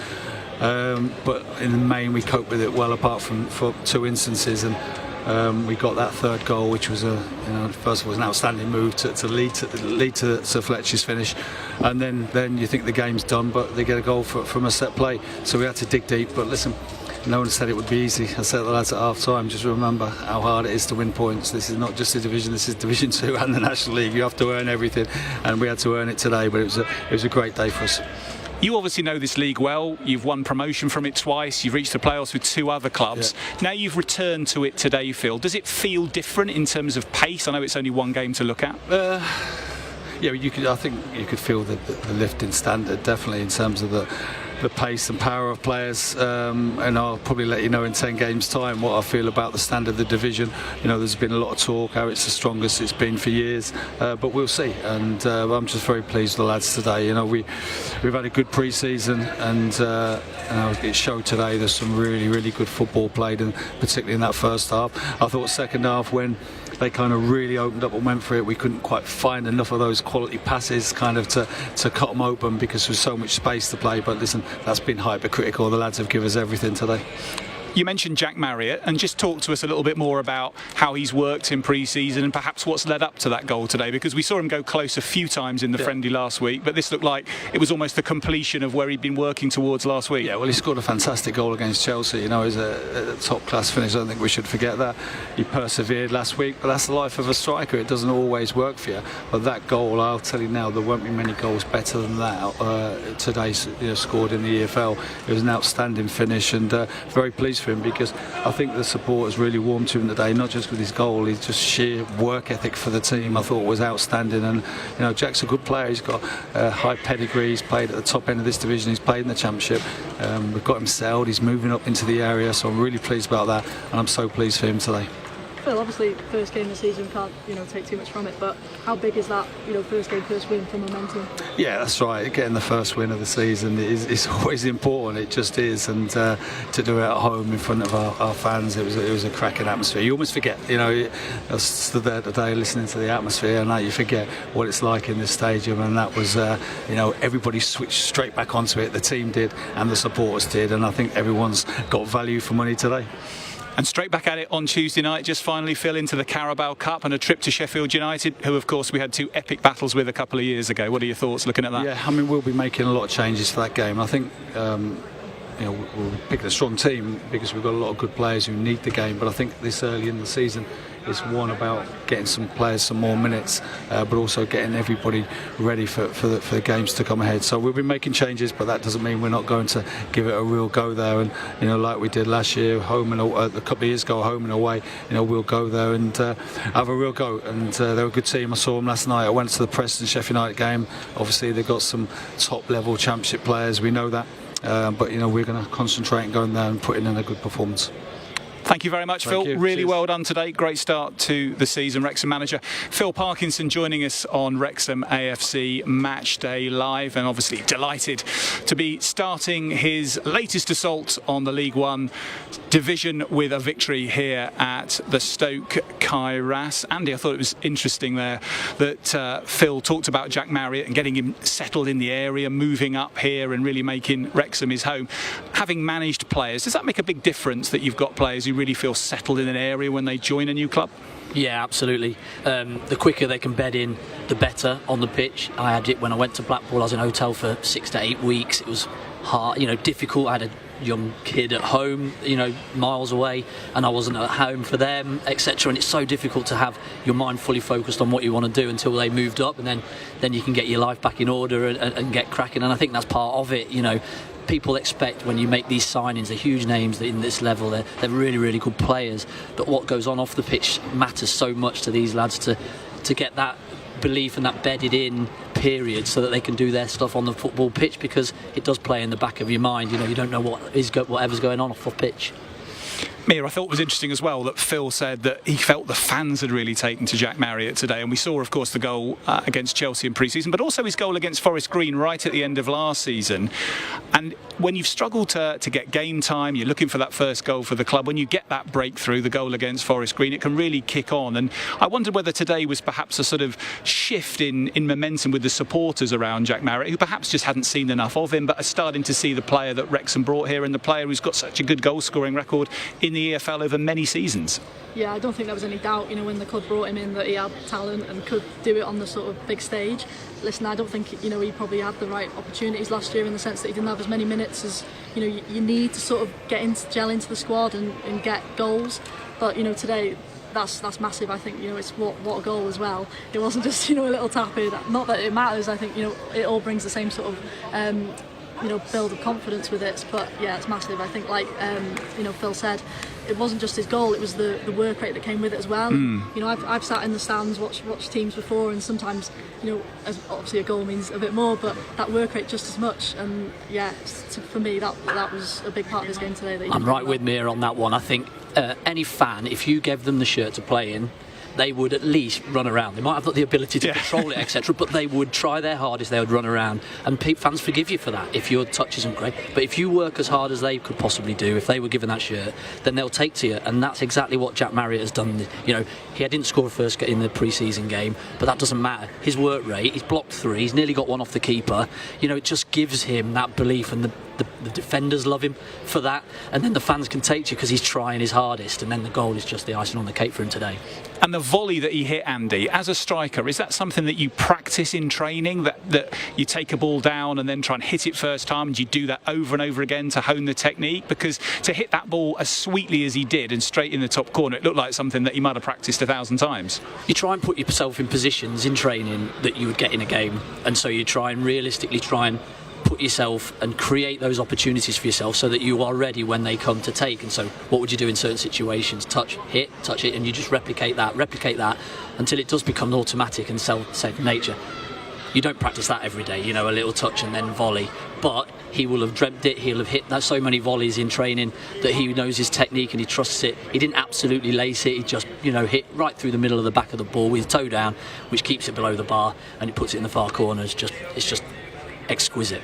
D: But in the main, we coped with it well, apart from for 2 instances, and we got that third goal, which was first of all, was an outstanding move to lead to Fletcher's finish, and then you think the game's done, but they get a goal from a set play, so we had to dig deep. But listen, no one said it would be easy. I said to the lads at half time, just remember how hard it is to win points. This is not just a division, this is Division 2 and the National League. You have to earn everything, and we had to earn it today, but it was a great day for us.
A: You obviously know this league well. You've won promotion from it twice. You've reached the playoffs with 2 other clubs. Yeah. Now you've returned to it today, Phil. Does it feel different in terms of pace? I know it's only one game to look at.
D: Yeah, I think you could feel the lift in standard, definitely, in terms of the pace and power of players, and I'll probably let you know in 10 games time what I feel about the standard of the division. You know, there's been a lot of talk how it's the strongest it's been for years, but we'll see, and I'm just very pleased with the lads today. You know, we've had a good pre-season, and it showed today. There's some really good football played, and particularly in that first half. I thought second half, when they kind of really opened up and went for it, we couldn't quite find enough of those quality passes kind of to cut them open, because there's so much space to play. But listen, that's been hypercritical. The lads have given us everything today.
A: You mentioned Jack Marriott, and just talk to us a little bit more about how he's worked in pre-season and perhaps what's led up to that goal today, because we saw him go close a few times in the friendly last week, but this looked like it was almost the completion of where he'd been working towards last week.
D: Yeah, well, he scored a fantastic goal against Chelsea. You know, he's a top-class finish. I don't think we should forget that. He persevered last week, but that's the life of a striker. It doesn't always work for you. But that goal, I'll tell you now, there won't be many goals better than that today, scored in the EFL. It was an outstanding finish, and very pleased for him, because I think the support has really warmed to him today, not just with his goal, his just sheer work ethic for the team I thought was outstanding. And Jack's a good player, he's got a high pedigree, he's played at the top end of this division, he's played in the Championship, we've got him settled, he's moving up into the area, so I'm really pleased about that, and I'm so pleased for him today.
B: Phil, obviously first game of the season, can't take too much from it, but how big is that first game, first win for momentum?
D: Yeah, that's right. Getting the first win of the season is always important. It just is, and to do it at home in front of our fans, it was a cracking atmosphere. You almost forget, I stood there today listening to the atmosphere, and now you forget what it's like in this stadium. And that was, everybody switched straight back onto it. The team did, and the supporters did, and I think everyone's got value for money today.
A: And straight back at it on Tuesday night, just finally fill into the Carabao Cup and a trip to Sheffield United, who of course we had 2 epic battles with a couple of years ago. What are your thoughts looking at that?
D: Yeah, we'll be making a lot of changes for that game. I think we'll pick a strong team because we've got a lot of good players who need the game, but I think this early in the season it's one about getting some players some more minutes, but also getting everybody ready for the games to come ahead. So we'll be making changes, but that doesn't mean we're not going to give it a real go there. And like we did last year, home and a couple of years ago, home and away, we'll go there and have a real go. And they're a good team. I saw them last night. I went to the Preston Sheffield United game. Obviously they've got some top level Championship players. We know that. But we're going to concentrate and go in there and put in a good performance.
A: Thank you very much, Phil. Really
D: Cheers.
A: well done today. Great start to the season. Wrexham manager Phil Parkinson joining us on Wrexham AFC Match Day Live, and obviously delighted to be starting his latest assault on the League One division with a victory here at the Stoke Kairas. Andy, I thought it was interesting there that Phil talked about Jack Marriott and getting him settled in the area, moving up here and really making Wrexham his home. Having managed players, does that make a big difference that you've got players who really feel settled in an area when they join a new club?
C: Yeah, absolutely. The quicker they can bed in, the better on the pitch. I had it when I went to Blackpool. I was in a hotel for 6 to 8 weeks. It was hard, difficult. I had a young kid at home, miles away, and I wasn't at home for them, etc. And it's so difficult to have your mind fully focused on what you want to do until they moved up, and then you can get your life back in order and get cracking. And I think that's part of it. People expect when you make these signings, the huge names in this level, they're really, really good players. But what goes on off the pitch matters so much to these lads to get that belief and that bedded in period so that they can do their stuff on the football pitch, because it does play in the back of your mind. You don't know whatever's going on off the pitch.
A: Mia, I thought it was interesting as well that Phil said that he felt the fans had really taken to Jack Marriott today, and we saw of course the goal against Chelsea in pre-season, but also his goal against Forest Green right at the end of last season. And when you've struggled to get game time, you're looking for that first goal for the club, when you get that breakthrough, the goal against Forest Green, it can really kick on. And I wondered whether today was perhaps a sort of shift in momentum with the supporters around Jack Marriott, who perhaps just hadn't seen enough of him, but are starting to see the player that Wrexham brought here, and the player who's got such a good goal scoring record in the EFL over many seasons.
B: Yeah, I don't think there was any doubt, when the club brought him in, that he had talent and could do it on the sort of big stage. Listen, I don't think he probably had the right opportunities last year, in the sense that he didn't have as many minutes as you need to sort of gel into the squad and get goals. But today, that's massive. I think it's what a goal as well. It wasn't just a little tap in. Not that it matters. I think it all brings the same sort of build of confidence with it. But yeah, it's massive. I think Phil said, it wasn't just his goal, it was the work rate that came with it as well. I've sat in the stands, watched teams before, and sometimes as obviously a goal means a bit more, but that work rate just as much. And yeah, for me that was a big part of his game today.
C: I'm right with Mia on that one. I think any fan, if you gave them the shirt to play in, they would at least run around. They might have not the ability to control it, etc., but they would try their hardest. They would run around, and fans forgive you for that if your touch isn't great. But if you work as hard as they could possibly do, if they were given that shirt, then they'll take to you. And that's exactly what Jack Marriott has done. He didn't score a first in the pre-season game, but that doesn't matter. His work rate, he's blocked 3, he's nearly got one off the keeper. It just gives him that belief, and the defenders love him for that, and then the fans can take to you because he's trying his hardest, and then the goal is just the icing on the cake for him today.
A: And the volley that he hit, Andy, as a striker, is that something that you practice in training, that you take a ball down and then try and hit it first time, and you do that over and over again to hone the technique? Because to hit that ball as sweetly as he did and straight in the top corner, it looked like something that he might have practiced 1,000 times.
C: You try and put yourself in positions in training that you would get in a game, and so you try and realistically put yourself and create those opportunities for yourself so that you are ready when they come to take. And so what would you do in certain situations? Touch, hit, and you just replicate that until it does become automatic and second nature. You don't practice that every day, a little touch and then volley, but he will have dreamt it. He'll have hit so many volleys in training that he knows his technique and he trusts it. He didn't absolutely lace it. He just, hit right through the middle of the back of the ball with his toe down, which keeps it below the bar, and it puts it in the far corner. It's just exquisite.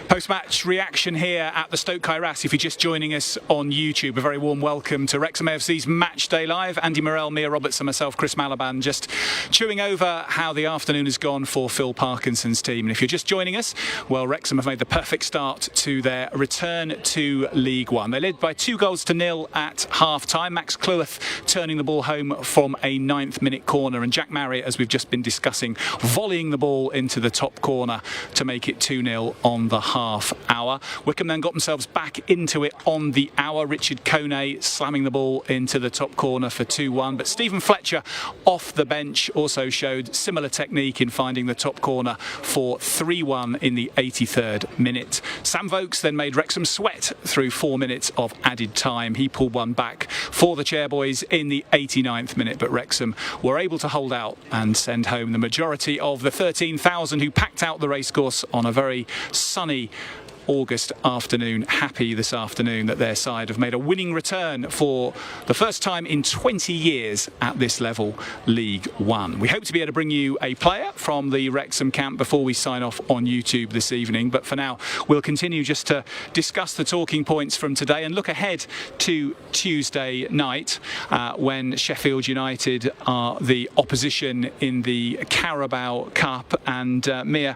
A: Post-match reaction here at the Stoke Kairas. If you're just joining us on YouTube, a very warm welcome to Wrexham AFC's Match Day Live. Andy Morell, Mia Roberts and myself, Chris Malaban, just chewing over how the afternoon has gone for Phil Parkinson's team. And if you're just joining us, well, Wrexham have made the perfect start to their return to League One. They led by 2-0 at half-time. Max Cleworth turning the ball home from a 9th-minute corner, and Jack Marriott, as we've just been discussing, volleying the ball into the top corner to make it 2-0 on the half hour. Wycombe then got themselves back into it on the hour. Richard Kone slamming the ball into the top corner for 2-1. But Stephen Fletcher off the bench also showed similar technique in finding the top corner for 3-1 in the 83rd minute. Sam Vokes then made Wrexham sweat through 4 minutes of added time. He pulled one back for the Chairboys in the 89th minute, but Wrexham were able to hold out and send home the majority of the 13,000 who packed out the racecourse on a very sunny August afternoon. Happy this afternoon that their side have made a winning return for the first time in 20 years at this level, League One. We hope to be able to bring you a player from the Wrexham camp before we sign off on YouTube this evening, but for now we'll continue just to discuss the talking points from today and look ahead to Tuesday night when Sheffield United are the opposition in the Carabao Cup. And Mia,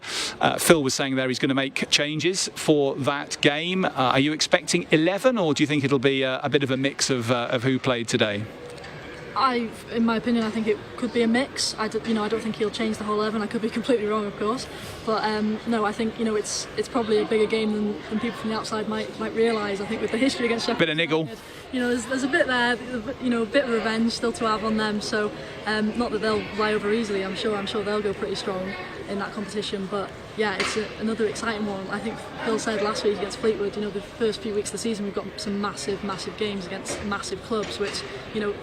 A: Phil was saying there he's going to make changes for that game. Are you expecting 11, or do you think it'll be a bit of a mix of who played today?
B: In my opinion, I think it could be a mix. I don't think he'll change the whole 11. I could be completely wrong, of course, but no, I think it's probably a bigger game than people from the outside might realise. I think with the history against Sheffield,
A: bit of niggle.
B: There's a bit there, a bit of revenge still to have on them. So not that they'll lie over easily. I'm sure they'll go pretty strong in that competition. But yeah, it's another exciting one. I think Phil said last week against Fleetwood, the first few weeks of the season we've got some massive games against massive clubs, which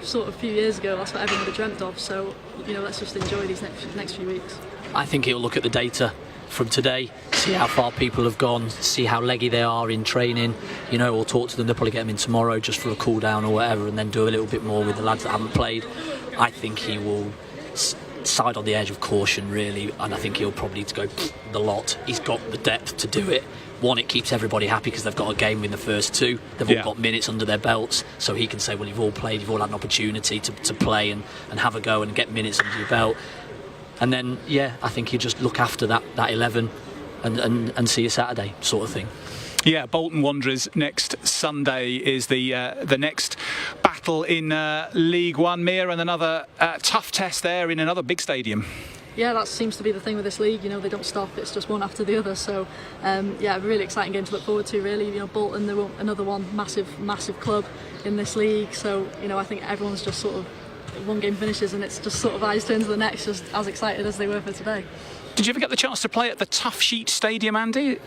B: sort of a few years ago that's what everyone would have dreamt of. So let's just enjoy these next few weeks.
C: I think he'll look at the data from today, see how far people have gone, see how leggy they are in training, or talk to them. They'll probably get them in tomorrow just for a cool down or whatever, and then do a little bit more with the lads that haven't played. I think he will side on the edge of caution, really, and I think he'll probably go the lot. He's got the depth to do it. One, it keeps everybody happy because they've got a game in the first two. They've all got minutes under their belts, so he can say, well, you've all played, you've all had an opportunity to play and have a go and get minutes under your belt. And then, I think you just look after that 11 and see you Saturday sort of thing.
A: Yeah, Bolton Wanderers next Sunday is the next battle in League One. Mia, and another tough test there in another big stadium.
B: Yeah, that seems to be the thing with this league. They don't stop. It's just one after the other. So, a really exciting game to look forward to. Really, Bolton, they're another one, massive club in this league. So, I think everyone's just sort of one game finishes and it's just sort of eyes turn to the next, just as excited as they were for today.
A: Did you ever get the chance to play at the Tough Sheet Stadium, Andy?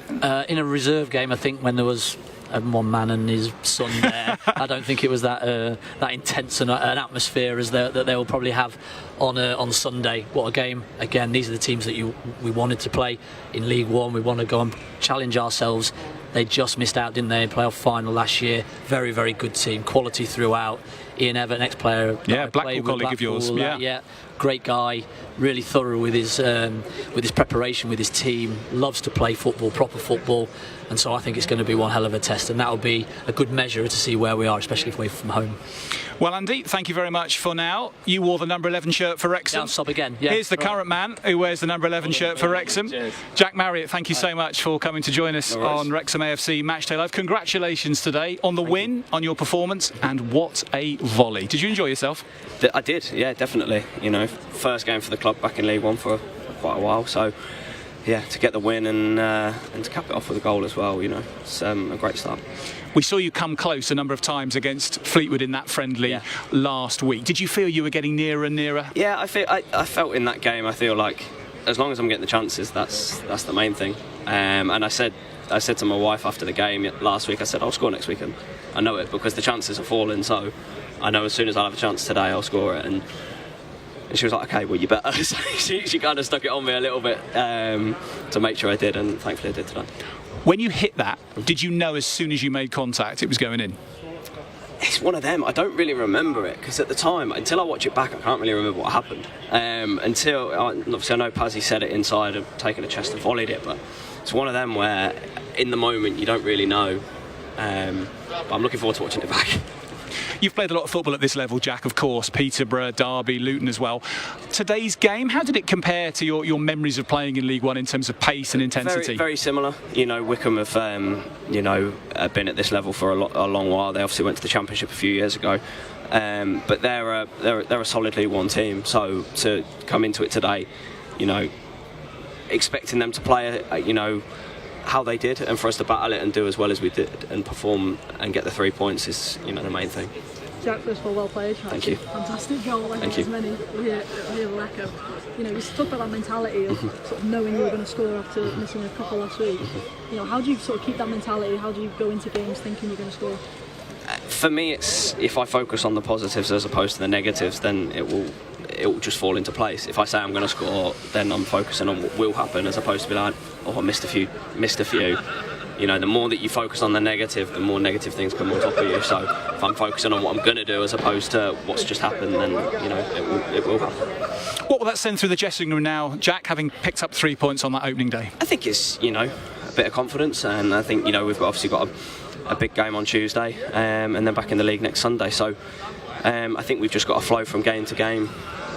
C: In a reserve game, I think, when there was one man and his son there. I don't think it was that intense an atmosphere as that they will probably have on Sunday. What a game! Again, these are the teams that we wanted to play in League One. We want to go and challenge ourselves. They just missed out, didn't they, in playoff final last year? Very, very good team, quality throughout. Ian Everton, ex-player,
A: Blackpool colleague of yours.
C: Yeah, great guy, really thorough with his preparation, with his team. Loves to play football, proper football, and so I think it's going to be one hell of a test, and that'll be a good measure to see where we are, especially if we're from home.
A: Well, Andy, thank you very much for now. You wore the number 11 shirt for Wrexham.
C: Yeah, I'll sub again. Yeah,
A: here's the current man who wears the number 11 shirt for Wrexham.
I: Cheers.
A: Jack Marriott, thank you so much for coming to join us on Wrexham AFC Matchday Live. Congratulations today on the win, on your performance, and what a volley. Did you enjoy yourself?
I: I did, yeah, definitely. First game for the club back in League One for quite a while, so yeah, to get the win and to cap it off with a goal as well, it's a great start.
A: We saw you come close a number of times against Fleetwood in that friendly last week. Did you feel you were getting nearer and nearer?
I: Yeah, I felt in that game, I feel like as long as I'm getting the chances, that's the main thing. And I said to my wife after the game last week, I said, I'll score next weekend. I know it, because the chances are falling, so I know as soon as I'll have a chance today, I'll score it. And she was like, okay, well, you better. So she kind of stuck it on me a little bit to make sure I did, and thankfully I did today.
A: When you hit that, did you know as soon as you made contact it was going in?
I: It's one of them. I don't really remember it, because at the time, until I watch it back, I can't really remember what happened. Obviously I know Pazzi said it inside of taking a chest and volleyed it, but it's one of them where in the moment you don't really know. But I'm looking forward to watching it back.
A: You've played a lot of football at this level, Jack, of course, Peterborough, Derby, Luton as well. Today's game, how did it compare to your memories of playing in League One in terms of pace and intensity?
I: Very, very similar. Wickham have been at this level for a long while. They obviously went to the Championship a few years ago. But they're a solid League One team. So to come into it today, expecting them to play, how they did, and for us to battle it and do as well as we did and perform and get the 3 points is the main thing.
B: Jack, first of all, well played.
I: Thank you.
B: Fantastic goal.
I: Thank you.
B: As many we'll echo. You talk about that mentality of sort of knowing you were going to score after missing a couple last week. How do you sort of keep that mentality? How do you go into games thinking you're going to score?
I: For me, it's if I focus on the positives as opposed to the negatives, then it will just fall into place. If I say I'm going to score, then I'm focusing on what will happen as opposed to be like, oh, I missed a few. The more that you focus on the negative, the more negative things come on top of you. So if I'm focusing on what I'm going to do as opposed to what's just happened, then it will happen.
A: What will that send through the dressing room now, Jack, having picked up 3 points on that opening day?
I: I think it's a bit of confidence, and I think we've obviously got a big game on Tuesday, and then back in the league next Sunday. So I think we've just got to flow from game to game.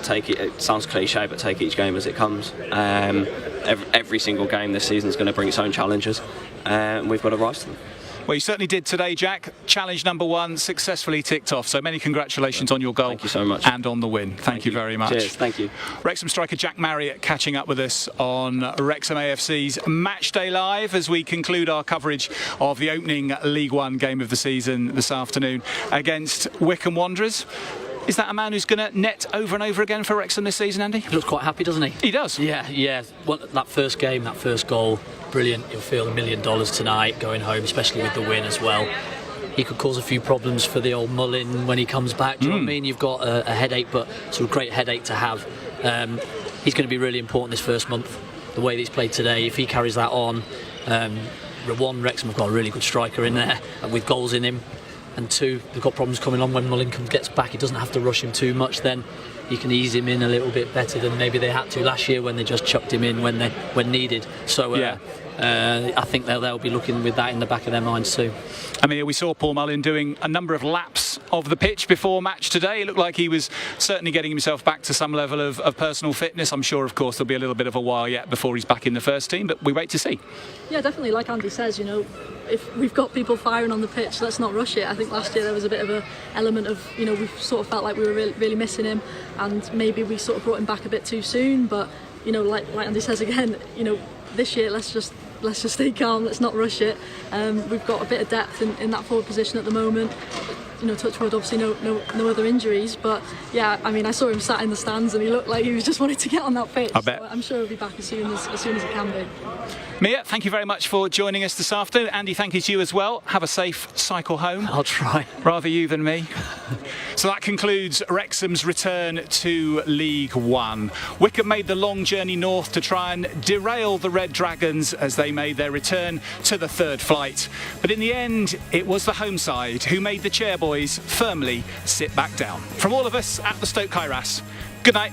I: It sounds cliche, but take each game as it comes. Every single game this season is going to bring its own challenges, and we've got to rise to them.
A: Well, you certainly did today, Jack. Challenge number 1 successfully ticked off. So many congratulations on your goal.
I: Thank you so much.
A: And on the win. Thank you very much.
I: Cheers, thank you.
A: Wrexham striker Jack Marriott catching up with us on Wrexham AFC's Matchday Live as we conclude our coverage of the opening League One game of the season this afternoon against Wickham Wanderers. Is that a man who's going to net over and over again for Wrexham this season, Andy?
C: He looks quite happy, doesn't he?
A: He does.
C: Yeah. That first game, that first goal, brilliant. He'll feel $1 million tonight going home, especially with the win as well. He could cause a few problems for the old Mullin when he comes back. Do you know what I mean? You've got a headache, but it's a great headache to have. He's going to be really important this first month. The way that he's played today, if he carries that on, Wrexham have got a really good striker in there with goals in him. And 2, they've got problems coming on when Mullin gets back. He doesn't have to rush him too much. Then you can ease him in a little bit better than maybe they had to last year when they just chucked him in when needed. So I think they'll be looking with that in the back of their minds too.
A: I mean, we saw Paul Mullin doing a number of laps of the pitch before match today. It looked like he was certainly getting himself back to some level of personal fitness. I'm sure, of course, there'll be a little bit of a while yet before he's back in the first team, but we wait to see. Yeah,
B: definitely. Like Andy says, if we've got people firing on the pitch, let's not rush it. I think last year there was a bit of an element of, we sort of felt like we were really missing him, and maybe we sort of brought him back a bit too soon. But like Andy says again, this year let's just stay calm. Let's not rush it. We've got a bit of depth in that forward position at the moment. Touch wood, obviously no other injuries, but yeah, I mean, I saw him sat in the stands and he looked like he was just wanting to get on that pitch.
A: I bet.
B: So I'm sure he'll be back as soon as he can be.
A: Mia, thank you very much for joining us this afternoon. Andy, thank you to you as well. Have a safe cycle home.
C: I'll try.
A: Rather you than me. So that concludes Wrexham's return to League One. Wickham made the long journey north to try and derail the Red Dragons as they made their return to the third flight. But in the end, it was the home side who made the chairboys firmly sit back down. From all of us at the Stoke Kairos, good night.